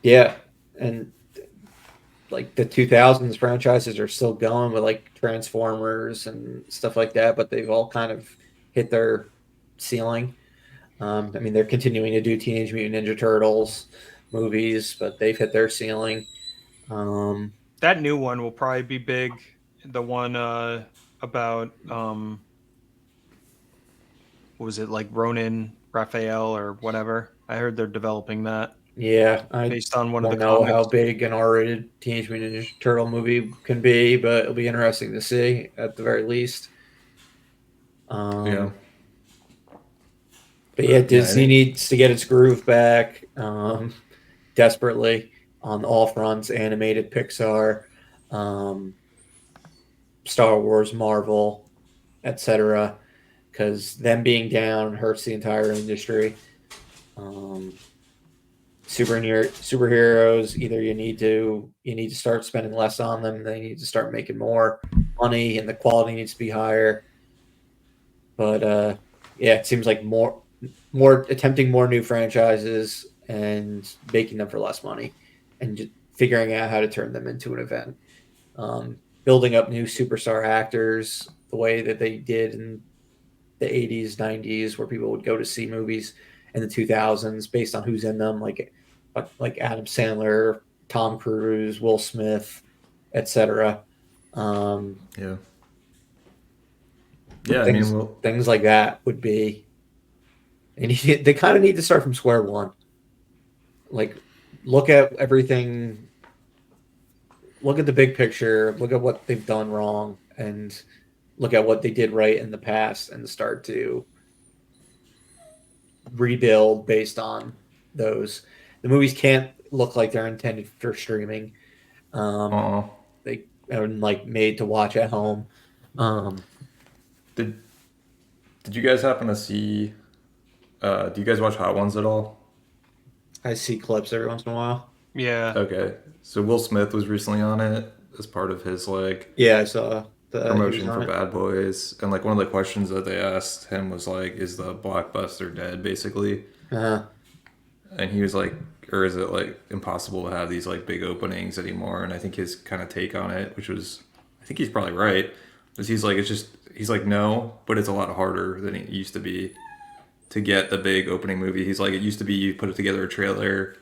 yeah, and like the 2000s franchises are still going with like Transformers and stuff like that, but they've all kind of hit their ceiling. I mean, they're continuing to do Teenage Mutant Ninja Turtles movies, but they've hit their ceiling. Um, That new one will probably be big. The one about what was it, like Ronin Raphael or whatever? I heard they're developing that yeah, I based on one of the don't know how comics. big an R-rated Teenage Mutant Ninja Turtle movie can be, but it'll be interesting to see at the very least. Yeah, Um, but yeah, yeah. I Disney think needs to get its groove back desperately on all fronts: animated, Pixar, um, Star Wars, Marvel. etc. Because them being down hurts the entire industry. Um, superheroes, either you need to start spending less on them, they need to start making more money, and the quality needs to be higher. But yeah, it seems like more attempting more new franchises and making them for less money, and just figuring out how to turn them into an event. Building up new superstar actors the way that they did in the 80s, 90s, where people would go to see movies in the 2000s based on who's in them, like Adam Sandler, Tom Cruise, Will Smith, etc. Um, Yeah. Yeah, I mean, things well, things like that would be, and they kind of need to start from square one. Like, look at everything, look at the big picture, look at what they've done wrong, and look at what they did right in the past, and start to rebuild based on those. The movies can't look like they're intended for streaming. Um, uh, they are like made to watch at home. Um, did did you guys happen to see? Do you guys watch Hot Ones at all? I see clips every once in a while. Yeah. Okay, so Will Smith was recently on it as part of his like Yeah, I saw he was promotion for on it. Bad Boys, and like one of the questions that they asked him was like, "Is the blockbuster dead?" Basically, Uh, and he was like, "Or is it like impossible to have these like big openings anymore?" And I think his kind of take on it, which was, I think he's probably right, is he's like, it's just he's like, no, but it's a lot harder than it used to be to get the big opening movie. He's like, it used to be you put together a trailer,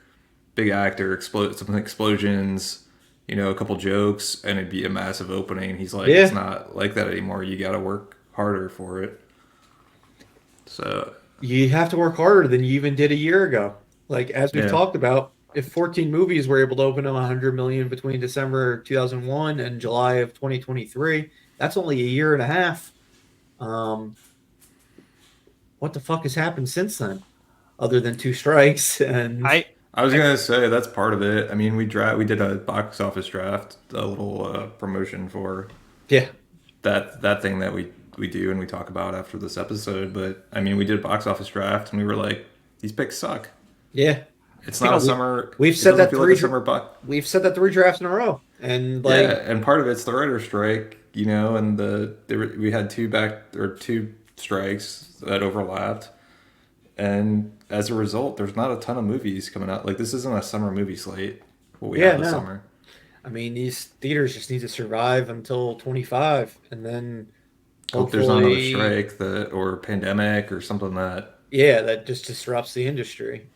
big actor, explode some explosions, a couple jokes, and it'd be a massive opening. He's like, it's yeah, not like that anymore. You got to work harder for it. So you have to work harder than you even did a year ago. Like, as we've yeah, talked about, if 14 movies were able to open up 100 million between December 2001 and July of 2023, that's only a year and a half. Um, what the fuck has happened since then, other than two strikes? And I I was I gonna say that's part of it. I mean, we did a box office draft, a little promotion for yeah, that thing that we do and we talk about after this episode. But I mean, we did a box office draft and we were like, these picks suck. yeah, It's think not a a, summer. we've It said doesn't that feel like a summer buck. we've said that 3 drafts in a row, and Yeah, like, and part of it's the writer's strike, and we had two strikes that overlapped, and as a result, there's not a ton of movies coming out. Like this isn't a summer movie slate. What we yeah, have this no, summer. I mean, these theaters just need to survive until 25, and then Hope there's not another hopefully, strike that or pandemic or something that. yeah, that just disrupts the industry.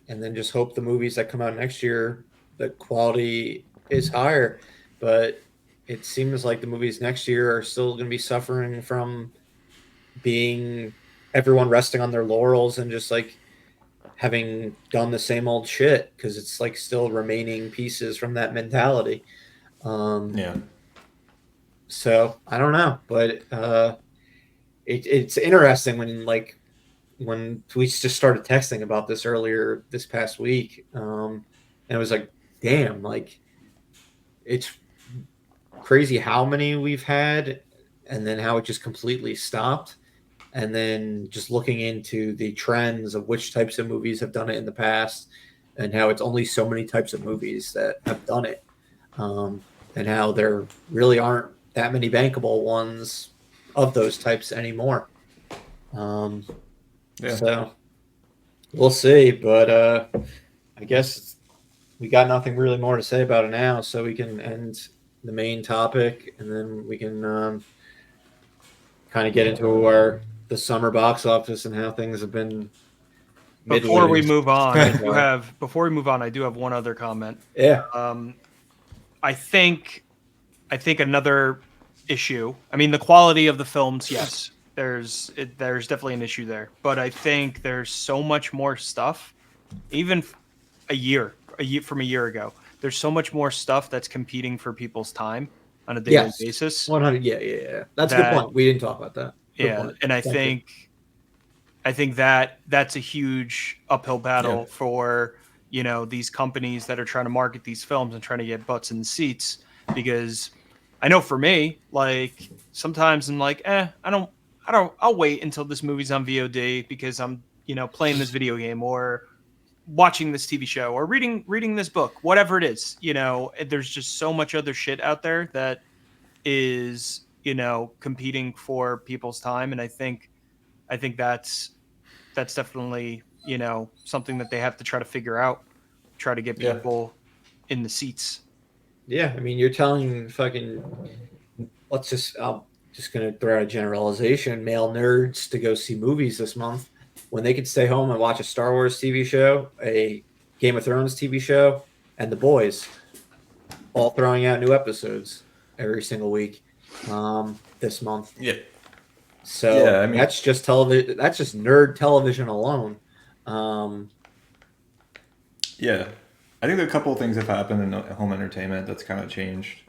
And then just hope the movies that come out next year, the quality is higher. But it seems like the movies next year are still going to be suffering from being everyone resting on their laurels and just like having done the same old shit, because it's like still remaining pieces from that mentality. Um, Yeah, so I don't know, but it's interesting when we just started texting about this earlier this past week, and it was like, damn, like it's crazy how many we've had, and then how it just completely stopped, and then just looking into the trends of which types of movies have done it in the past, and how it's only so many types of movies that have done it, and how there really aren't that many bankable ones of those types anymore. Um, yeah, so we'll see, but I guess we got nothing really more to say about it now, so we can end the main topic, and then we can kind of get into the summer box office and how things have been before we midway. move on, So far. I do have one other comment. Yeah, Um, I think I think another issue. I mean, the quality of the films, yes, there's definitely an issue there. But I think there's so much more stuff, even a year from a year ago. There's so much more stuff that's competing for people's time on a daily yes, basis 100. Yeah, yeah, yeah. That's a good that point. We didn't talk about that. Good yeah, point. and Thank you. I think that that's a huge uphill yeah, battle for these companies that are trying to market these films and trying to get butts in the seats because I know for me, like sometimes I'm like, I'll wait until this movie's on VOD because I'm, playing this video game or watching this TV show or reading this book, whatever it is. There's just so much other shit out there that is, competing for people's time, and I think that's definitely, something that they have to try to figure out, try to get Yeah. people in the seats. Yeah, I mean, you're telling fucking I'm just gonna throw out a generalization, male nerds to go see movies this month when they could stay home and watch a Star Wars TV show, a Game of Thrones TV show, and The Boys, all throwing out new episodes every single week this month. Yeah. So Yeah, I mean, that's just television. That's just nerd television alone. yeah. I think a couple of things have happened in home entertainment that's kind of changed.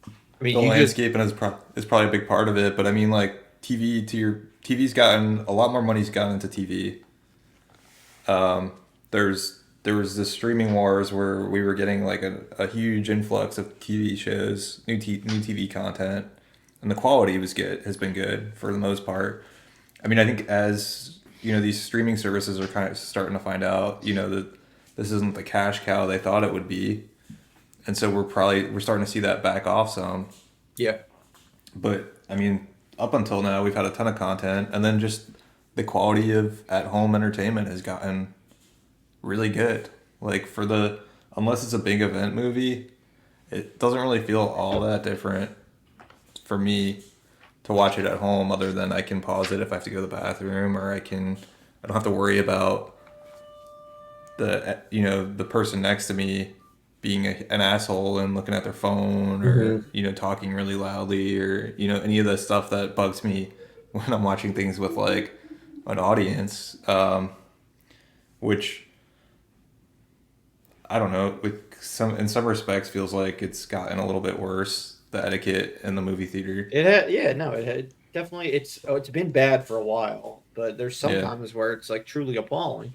I mean, The you just landscape is probably a big part of it, but I mean, like TV's gotten a lot more money's gotten into TV. There was this streaming wars where we were getting like a huge influx of TV shows, new TV content, and the quality has been good for the most part. I mean, I think as these streaming services are kind of starting to find out, that this isn't the cash cow they thought it would be, and so we're starting to see that back off some. yeah. But I mean, up until now, we've had a ton of content, and then just the quality of at-home entertainment has gotten really good. Like unless it's a big event movie, it doesn't really feel all that different for me to watch it at home. Other than I can pause it if I have to go to the bathroom, or I don't have to worry about the person next to me being an asshole and looking at their phone, or talking really loudly, or any of the stuff that bugs me when I'm watching things with like an audience, which I don't know, in some respects feels like it's gotten a little bit worse, the etiquette in the movie theater. It had definitely. It's been bad for a while, but there's some Yeah. times where it's like truly appalling.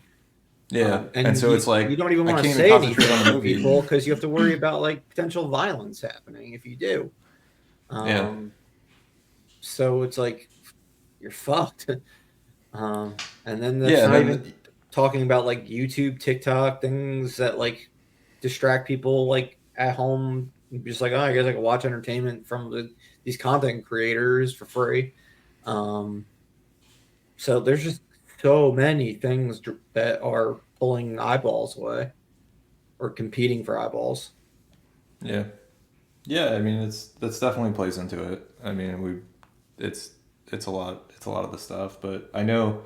Yeah, And and so it's like you don't even I want to can't even say concentrate anything on the to movie. people because you have to worry about like potential violence happening if you do. Yeah. So it's like you're fucked. And then that's Yeah, and not then even talking about like YouTube, TikTok things that like distract people like at home. Just like, oh, I guess I can watch entertainment from these content creators for free. Um, so there's just so many things that are pulling eyeballs away or competing for eyeballs. yeah, yeah. I mean, that's definitely plays into it. I mean, it's it's a lot of the stuff, but I know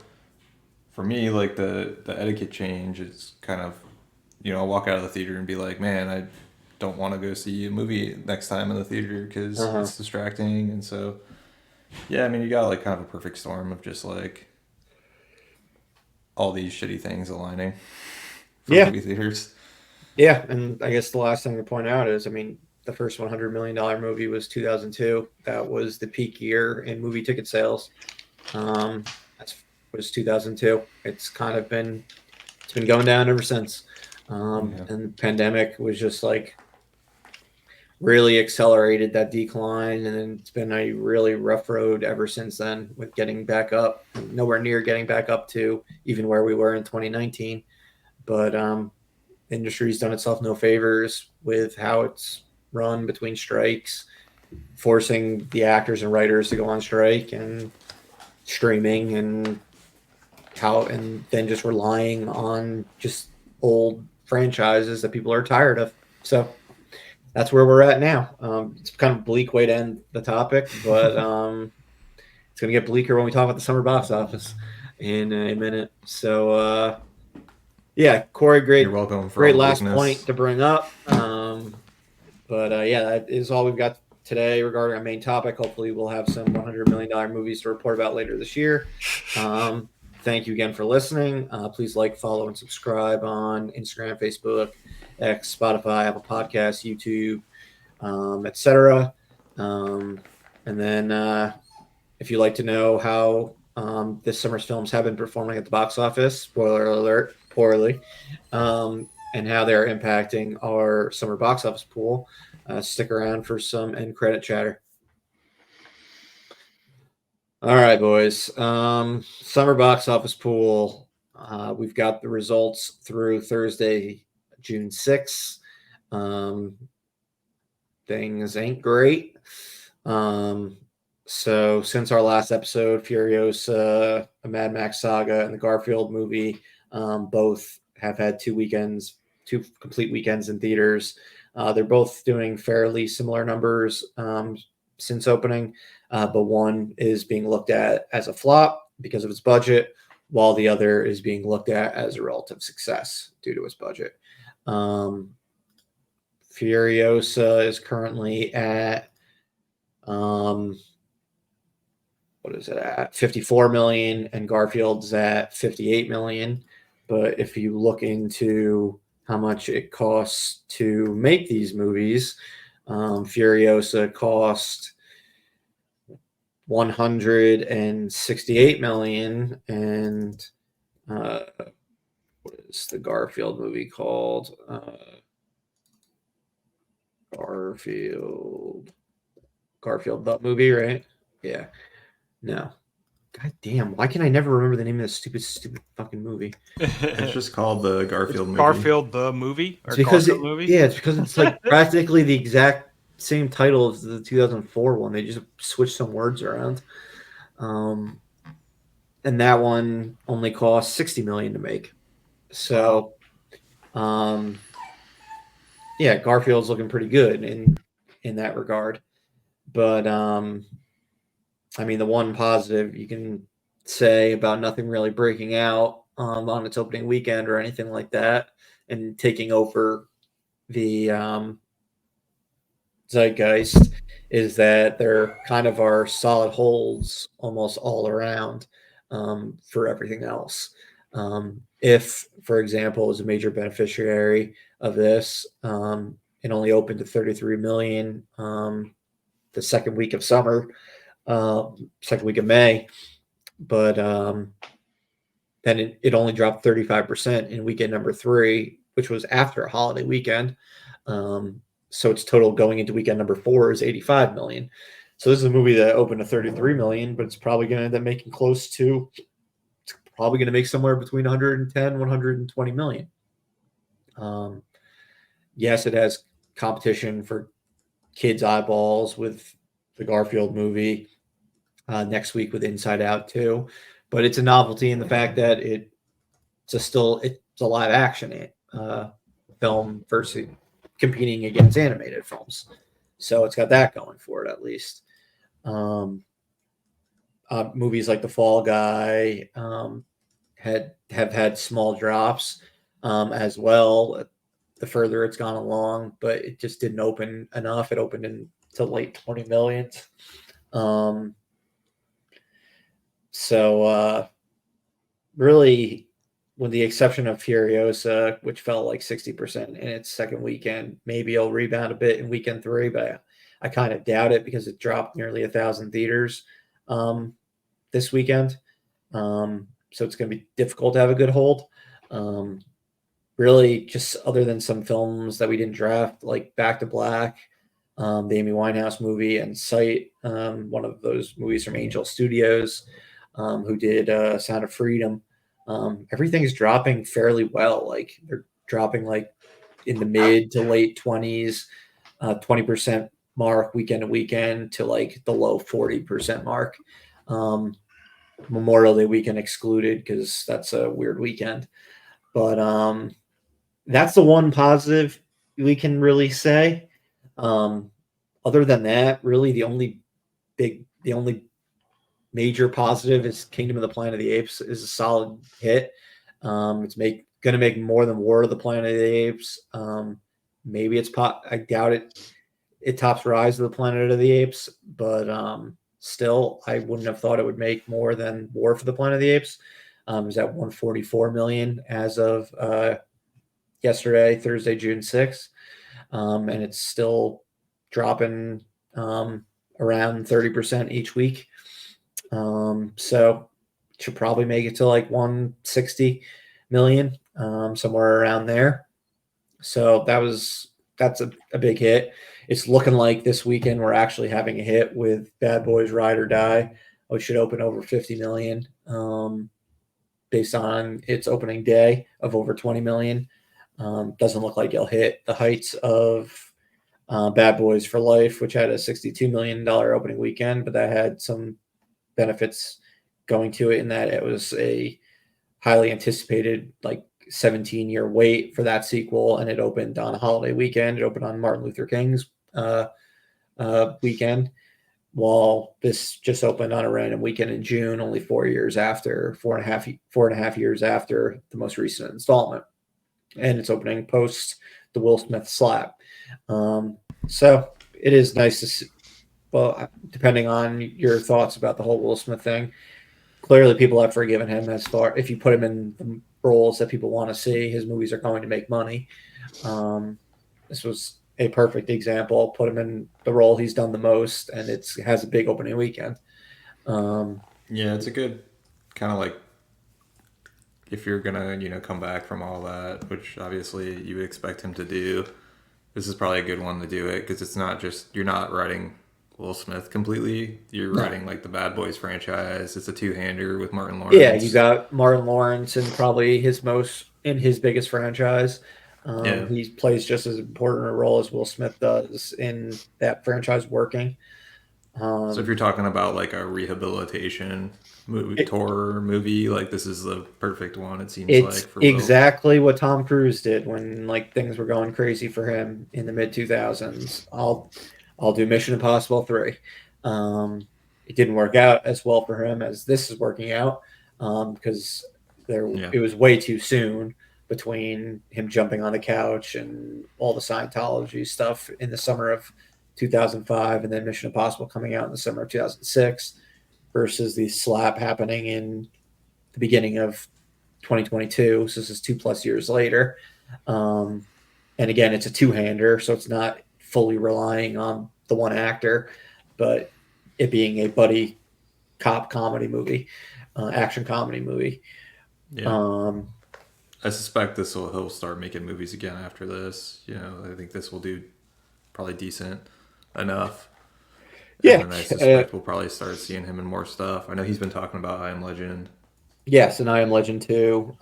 for me, like the etiquette change is kind of, I'll walk out of the theater and be like, man, I don't want to go see a movie next time in the theater because Uh-huh. it's distracting, and so yeah, I mean, you got like kind of a perfect storm of just like all these shitty things aligning for Yeah, movie theaters. yeah, and I guess the last thing to point out is, I mean, the first $100 million movie was 2002. That was the peak year in movie ticket sales. That was 2002. It's been going down ever since. Yeah. And the pandemic was just like really accelerated that decline, and then it's been a really rough road ever since then with getting back up. Nowhere near getting back up to even where we were in 2019, but industry's done itself no favors with how it's run between strikes, forcing the actors and writers to go on strike, and streaming, and then just relying on just old franchises that people are tired of. So that's where we're at now. It's kind of a bleak way to end the topic, but it's going to get bleaker when we talk about the summer box office in a minute. So, yeah, Corey, You're welcome for all great the last bleakness. point to bring up. But yeah, that is all we've got today regarding our main topic. Hopefully, we'll have some $100 million movies to report about later this year. Thank you again for listening. Please like, follow, and subscribe on Instagram, Facebook, X, Spotify, Apple Podcasts, YouTube, etc. And then if you'd like to know how this summer's films have been performing at the box office, spoiler alert, poorly, and how they're impacting our summer box office pool, Stick around for some end credit chatter. All right, boys. Summer box office pool. We've got the results through Thursday, June 6th. Things ain't great. So since our last episode, Furiosa, a Mad Max Saga, and the Garfield movie, both have had two complete weekends in theaters. They're both doing fairly similar numbers since opening, but one is being looked at as a flop because of its budget, while the other is being looked at as a relative success due to its budget. Furiosa is currently at what is it at 54 million, and Garfield's at 58 million. But if you look into how much it costs to make these movies, Furiosa cost 168 million, and what is the Garfield movie called? Garfield the movie, right? Yeah. No. God damn, why can I never remember the name of this stupid fucking movie? It's just called the Garfield movie. Garfield the movie? Or It's because Garfield movie? Yeah, it's because it's like practically the exact same title as the 2004 one. They just switched some words around. And that one only cost 60 million to make. So yeah, Garfield's looking pretty good in that regard. But I mean, the one positive you can say about nothing really breaking out on its opening weekend or anything like that, and taking over the zeitgeist, is that there kind of are solid holds almost all around for everything else. If, for example, is a major beneficiary of this, it only opened to 33 million the second week of summer. Second week of May, but then it only dropped 35% in weekend number 3, which was after a holiday weekend. So its total going into weekend number 4 is 85 million. So this is a movie that opened to 33 million, but it's probably going to end up making it's probably going to make somewhere between 110, 120 million. Yes, it has competition for kids' eyeballs with the Garfield movie. Next week with Inside Out 2, but it's a novelty in the fact that it's a live action film versus competing against animated films, so it's got that going for it at least. Movies like The Fall Guy have had small drops as well the further it's gone along, but it just didn't open enough. It opened into late 20 millions. So really, with the exception of Furiosa, which fell like 60% in its second weekend, maybe it'll rebound a bit in weekend 3, but I kind of doubt it because it dropped nearly 1,000 theaters this weekend. So it's going to be difficult to have a good hold. Really, just other than some films that we didn't draft, like Back to Black, the Amy Winehouse movie, and Sight, one of those movies from Angel Studios, who did Sound of Freedom. Everything's dropping fairly well. Like they're dropping like in the mid to late 20s, 20% mark weekend to weekend to like the low 40% mark. Memorial Day weekend excluded because that's a weird weekend. But that's the one positive we can really say. Other than that, really the only major positive is Kingdom of the Planet of the Apes is a solid hit. It's going to make more than War of the Planet of the Apes. Maybe it's I doubt it. It tops Rise of the Planet of the Apes, but still, I wouldn't have thought it would make more than War for the Planet of the Apes. It was at 144 million as of yesterday, Thursday, June 6th, and it's still dropping around 30% each week. So should probably make it to like 160 million, somewhere around there. So that's a big hit. it's looking like this weekend we're actually having a hit with Bad Boys Ride or Die, which should open over 50 million, based on its opening day of over 20 million. Doesn't look like it'll hit the heights of Bad Boys for Life, which had a $62 million opening weekend, but that had some benefits going to it in that it was a highly anticipated, like, 17-year wait for that sequel, and it opened on a holiday weekend. It opened on Martin Luther King's weekend, while this just opened on a random weekend in June, only 4 years after, 4.5 years after the most recent installment, and it's opening post the Will Smith slap. So it is nice to see. Well, depending on your thoughts about the whole Will Smith thing, clearly people have forgiven him as far if you put him in the roles that people want to see, his movies are going to make money. This was a perfect example. Put him in the role he's done the most, and it has a big opening weekend. Yeah, it's a good kind of like if you're gonna come back from all that, which obviously you would expect him to do. This is probably a good one to do it because it's not just you're not writing Will Smith completely. You're writing like the Bad Boys franchise. It's a two-hander with Martin Lawrence. Yeah, you got Martin Lawrence in probably his biggest franchise. Yeah. He plays just as important a role as Will Smith does in that franchise working. So if you're talking about like a rehabilitation horror movie, like this is the perfect one. It seems like It's for Will. exactly what Tom Cruise did when like things were going crazy for him in the mid 2000s. I'll do Mission Impossible 3. It didn't work out as well for him as this is working out, because it was way too soon between him jumping on the couch and all the Scientology stuff in the summer of 2005, and then Mission Impossible coming out in the summer of 2006, versus the slap happening in the beginning of 2022. So this is 2+ years later. And again, it's a two-hander, so it's not fully relying on the one actor, but it being a buddy cop comedy movie, action comedy movie. Yeah. I suspect he'll start making movies again after this. I think this will do probably decent enough. Yeah. And I suspect we'll probably start seeing him in more stuff. I know he's been talking about I Am Legend. Yes, and I Am Legend 2.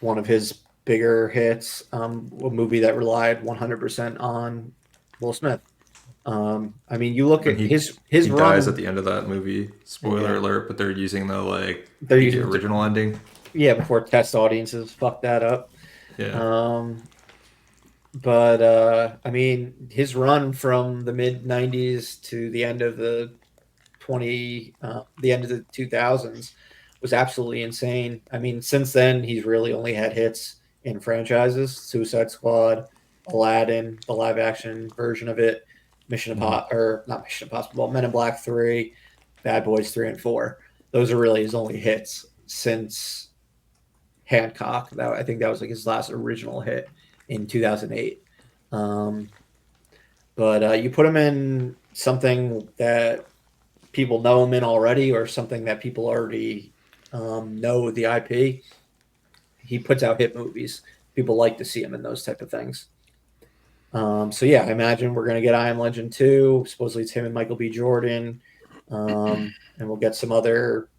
One of his bigger hits, a movie that relied 100% on Will Smith. I mean, you look at his he run. Dies at the end of that movie. Spoiler alert! But they're using the original ending. Yeah, before test audiences fuck that up. Yeah. But I mean, his run from the mid '90s to the end of the 2000s was absolutely insane. I mean, since then he's really only had hits in franchises: Suicide Squad, Aladdin, the live action version of it, not Mission Impossible, Men in Black 3, Bad Boys 3 and 4. Those are really his only hits since Hancock. I think that was like his last original hit in 2008. But you put him in something that people know him in already, or something that people already know the IP, he puts out hit movies. People like to see him in those type of things. So yeah, I imagine we're going to get I Am Legend 2. Supposedly it's him and Michael B. Jordan. And we'll get some other...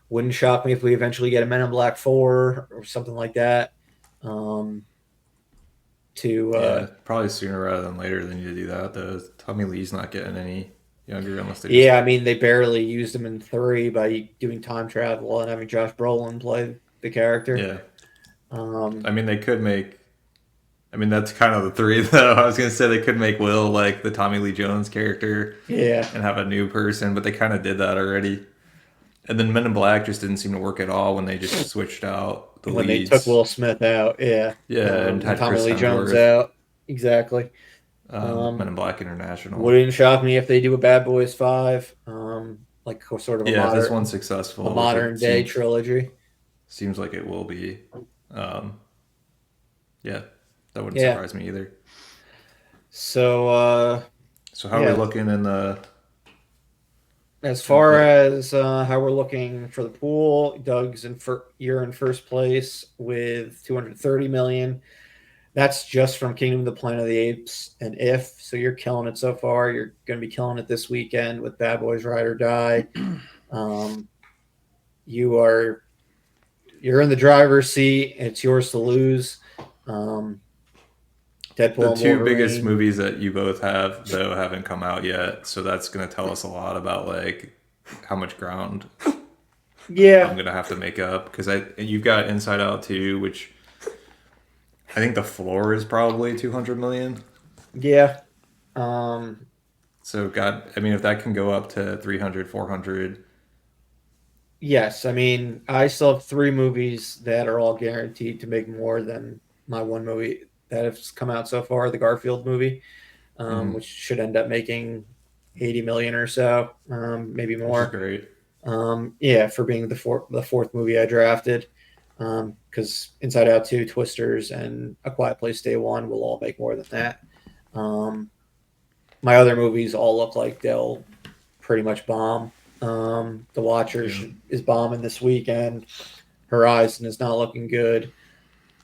wouldn't shock me if we eventually get a Men in Black 4 or something like that. Probably sooner rather than later they need to do that. Though Tommy Lee's not getting any younger unless they. Yeah, I mean they barely used him in 3 by doing time travel and having Josh Brolin play the character. Yeah. I mean they could make. I mean that's kind of the 3 though. I was gonna say they could make Will like the Tommy Lee Jones character. Yeah. And have a new person, but they kind of did that already. And then Men in Black just didn't seem to work at all when they just switched out the when leads. They took Will Smith out. Yeah. And had Tommy Chris Lee Jones out. Exactly. Men in Black International. Wouldn't shock me if they do a Bad Boys 5, like sort of a modern, if this one's successful, a modern day trilogy. Seems like it will be. That wouldn't surprise me either. So how are we looking in the? As far as how we're looking for the pool, Doug's you're in first place with 230 million. That's just from Kingdom of the Planet of the Apes and If. So you're killing it so far. You're going to be killing it this weekend with Bad Boys Ride or Die. You're in the driver's seat. It's yours to lose. Deadpool The and two biggest Wolverine. movies that you both have though haven't come out yet, so that's going to tell us a lot about like how much ground I'm Yeah, going to have to make up, because you've got Inside Out 2, which I think the floor is probably 200 million. yeah. So God, I mean, if that can go up to 300, 400. Yes, I mean, I still have three movies that are all guaranteed to make more than my one movie that has come out so far, the Garfield movie, which should end up making 80 million or so, maybe Which is more. great. Yeah, for being the fourth movie I drafted, because Inside Out 2, Twisters, and A Quiet Place Day One will all make more than that. Um, my other movies all look like they'll pretty much bomb. The Watchers Yeah. is bombing this weekend. Horizon is not looking good.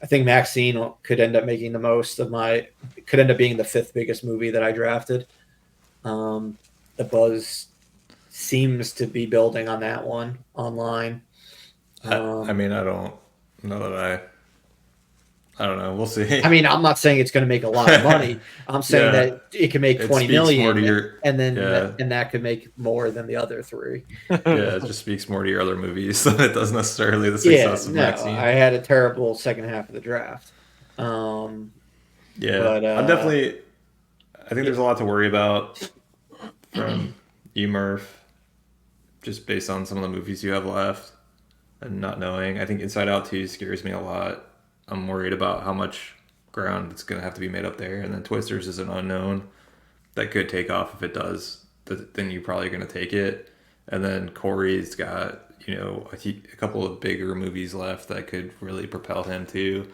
I think Maxine could end up making the most of my. Could end up being the fifth biggest movie that I drafted. The buzz seems to be building on that one online. I mean, I don't know that I don't know. We'll see. I mean, I'm not saying it's going to make a lot of money. I'm saying Yeah, that it can make it 20 speaks more to million, your and then yeah. and that could make more than the other three. Yeah, it just speaks more to your other movies than it does necessarily the Yeah, success of no, Maxine. I had a terrible second half of the draft. Yeah, But I'm definitely. I think yeah, there's a lot to worry about from you, Murph, just based on some of the movies you have left and not knowing. I think Inside Out 2 scares me a lot. I'm worried about how much ground it's going to have to be made up there. And then Twisters is an unknown that could take off. If it does, then you're probably going to take it. And then Corey's got, a couple of bigger movies left that could really propel him too.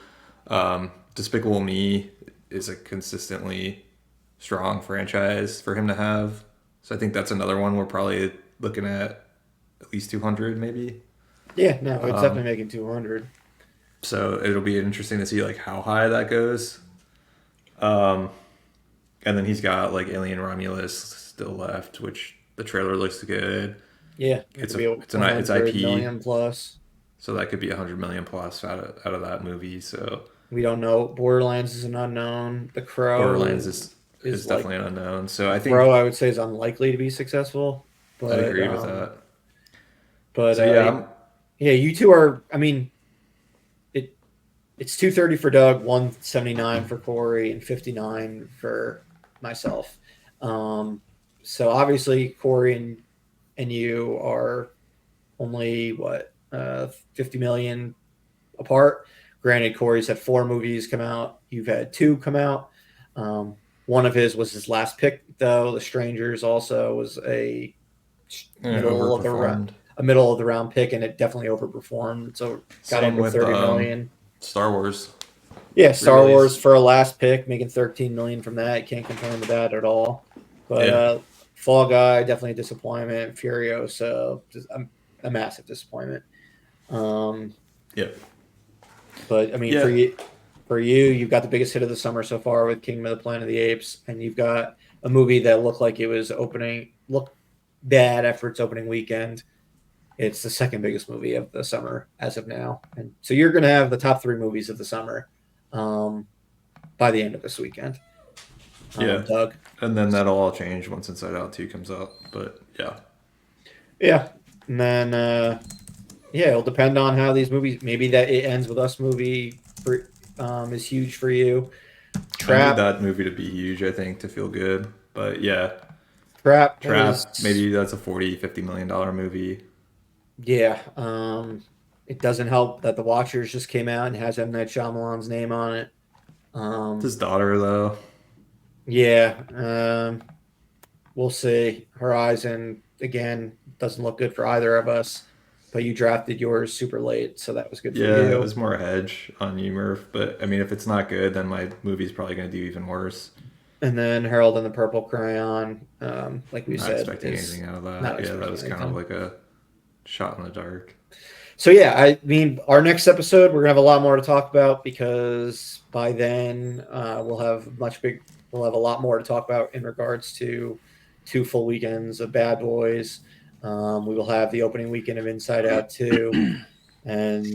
Despicable Me is a consistently strong franchise for him to have. So I think that's another one we're probably looking at least 200 maybe. yeah, no, it's definitely making 200. So it'll be interesting to see like how high that goes. And then he's got like Alien Romulus still left, which the trailer looks good. Yeah, It's it's it's 100 IP, million plus. so that could be 100 million plus out of that movie. So We don't know. Borderlands is an unknown. The Crow Borderlands is like definitely an unknown. So I think Crow, I would say, is unlikely to be successful. But I agree with that. But So yeah, yeah, you two are. I mean, it's 230 for Doug, 179 for Corey, and 59 for myself. So obviously Corey and you are only 50 million apart. Granted, Corey's had 4 movies come out. You've had 2 come out. One of his was his last pick, though. The Strangers also was a middle of the round, overperformed. Pick, and it definitely overperformed. So got Same over with 30 million. Star Wars. Yeah, Star Release. Wars for a last pick, making 13 million from that. Can't complain with that at all. But Yeah. Fall Guy, definitely a disappointment. Furiosa, just a massive disappointment. Yep. But I mean, Yeah. for you, you've got the biggest hit of the summer so far with Kingdom of the Planet of the Apes, and you've got a movie that looked like it was looked bad after its opening weekend. It's the second biggest movie of the summer as of now, and so you're going to have the top 3 movies of the summer by the end of this weekend. Yeah. Doug. And then that'll all change once Inside Out 2 comes out. But Yeah, and then yeah, it'll depend on how these movies. Maybe that It Ends With Us movie is huge for you. I need that movie to be huge, I think, to feel good. But yeah, Trap, maybe that's a $40-50 million movie. Yeah, it doesn't help that The Watchers just came out and has M. Night Shyamalan's name on it. It's his daughter, though. Yeah, we'll see. Horizon, again, doesn't look good for either of us, but you drafted yours super late, so that was good for Yeah, you. it was more a hedge on you, Murph. But I mean, if it's not good, then my movie's probably going to do even worse. And then Harold and the Purple Crayon, like we Not said, expecting anything out of that. Yeah, that was kind of like a shot in the dark. So yeah, I mean, our next episode, we're gonna have a lot more to talk about because by then we'll have we'll have a lot more to talk about in regards to 2 full weekends of Bad Boys. We will have the opening weekend of Inside Out 2, and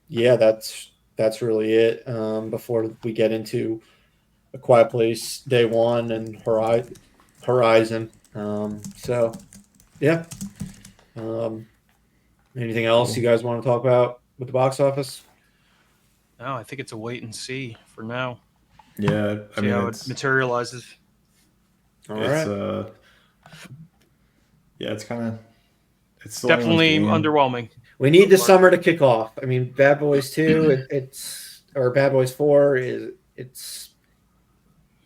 yeah, that's really it. Before we get into A Quiet Place Day One and Horizon. So yeah. Um, Anything else you Cool. guys want to talk about with the box office? No, I think it's a wait and see for now. Yeah, I See mean how it materializes. All it's right. yeah, it's kind of it's still anyone's Definitely game. underwhelming. We need So the far. summer to kick off. I mean, Bad Boys 2, it's or Bad Boys 4 is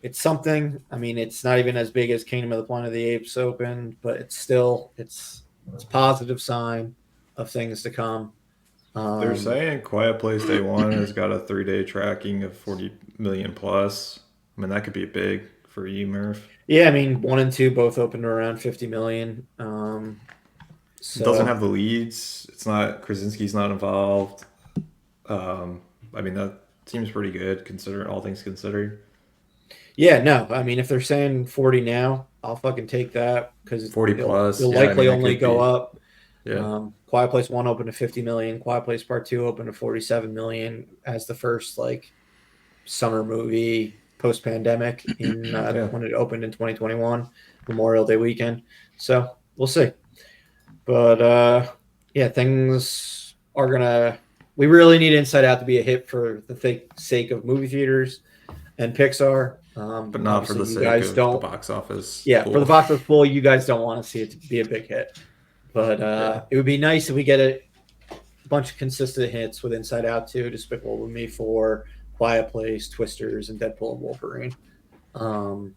it's something. I mean, it's not even as big as Kingdom of the Planet of the Apes opened, but it's still it's a positive sign of things to come. They're Um, saying Quiet Place Day One has got a 3 day tracking of 40 million plus. I mean, that could be big for you, Murph. yeah, I mean, 1 and 2 both opened around 50 million. It doesn't So have the leads. It's not Krasinski's not involved. Um, I mean, that seems pretty good considering all things considered. yeah, no, I mean, if they're saying 40 now, I'll fucking take that because 40 plus. it'll Yeah, I likely mean, that only could go be. up. Yeah. Quiet Place One opened to 50 million. Quiet Place Part Two opened to 47 million as the first like summer movie post pandemic in Yeah. when it opened in 2021 Memorial Day weekend. So we'll see. But yeah, things are gonna. We really need Inside Out to be a hit for the sake of movie theaters and Pixar. But not for Obviously, the you sake guys of the don't. box office Yeah, for the pool. box office pool, you guys don't want to see it to be a big hit. But Yeah. it would be nice if we get a bunch of consistent hits with Inside Out 2, Despicable Me 4, Quiet Place, Twisters, and Deadpool and Wolverine, um,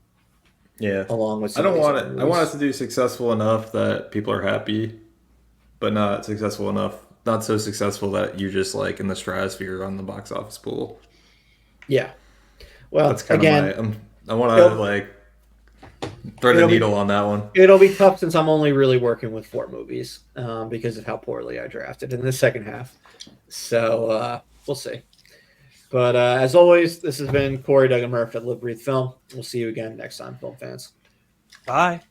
Yeah. along with I some of don't these want other it. I want us movies. to do successful enough that people are happy, but not successful enough, not so successful that you just like in the stratosphere on the box office pool. Yeah. That's Well, kind of my. again, I want to it'll like thread the it'll be needle on that one. it'll be tough since I'm only really working with 4 movies because of how poorly I drafted in the second half. So we'll see. But as always, this has been Corey Duggan Murph at Live Breathe Film. We'll see you again next time, film fans. Bye.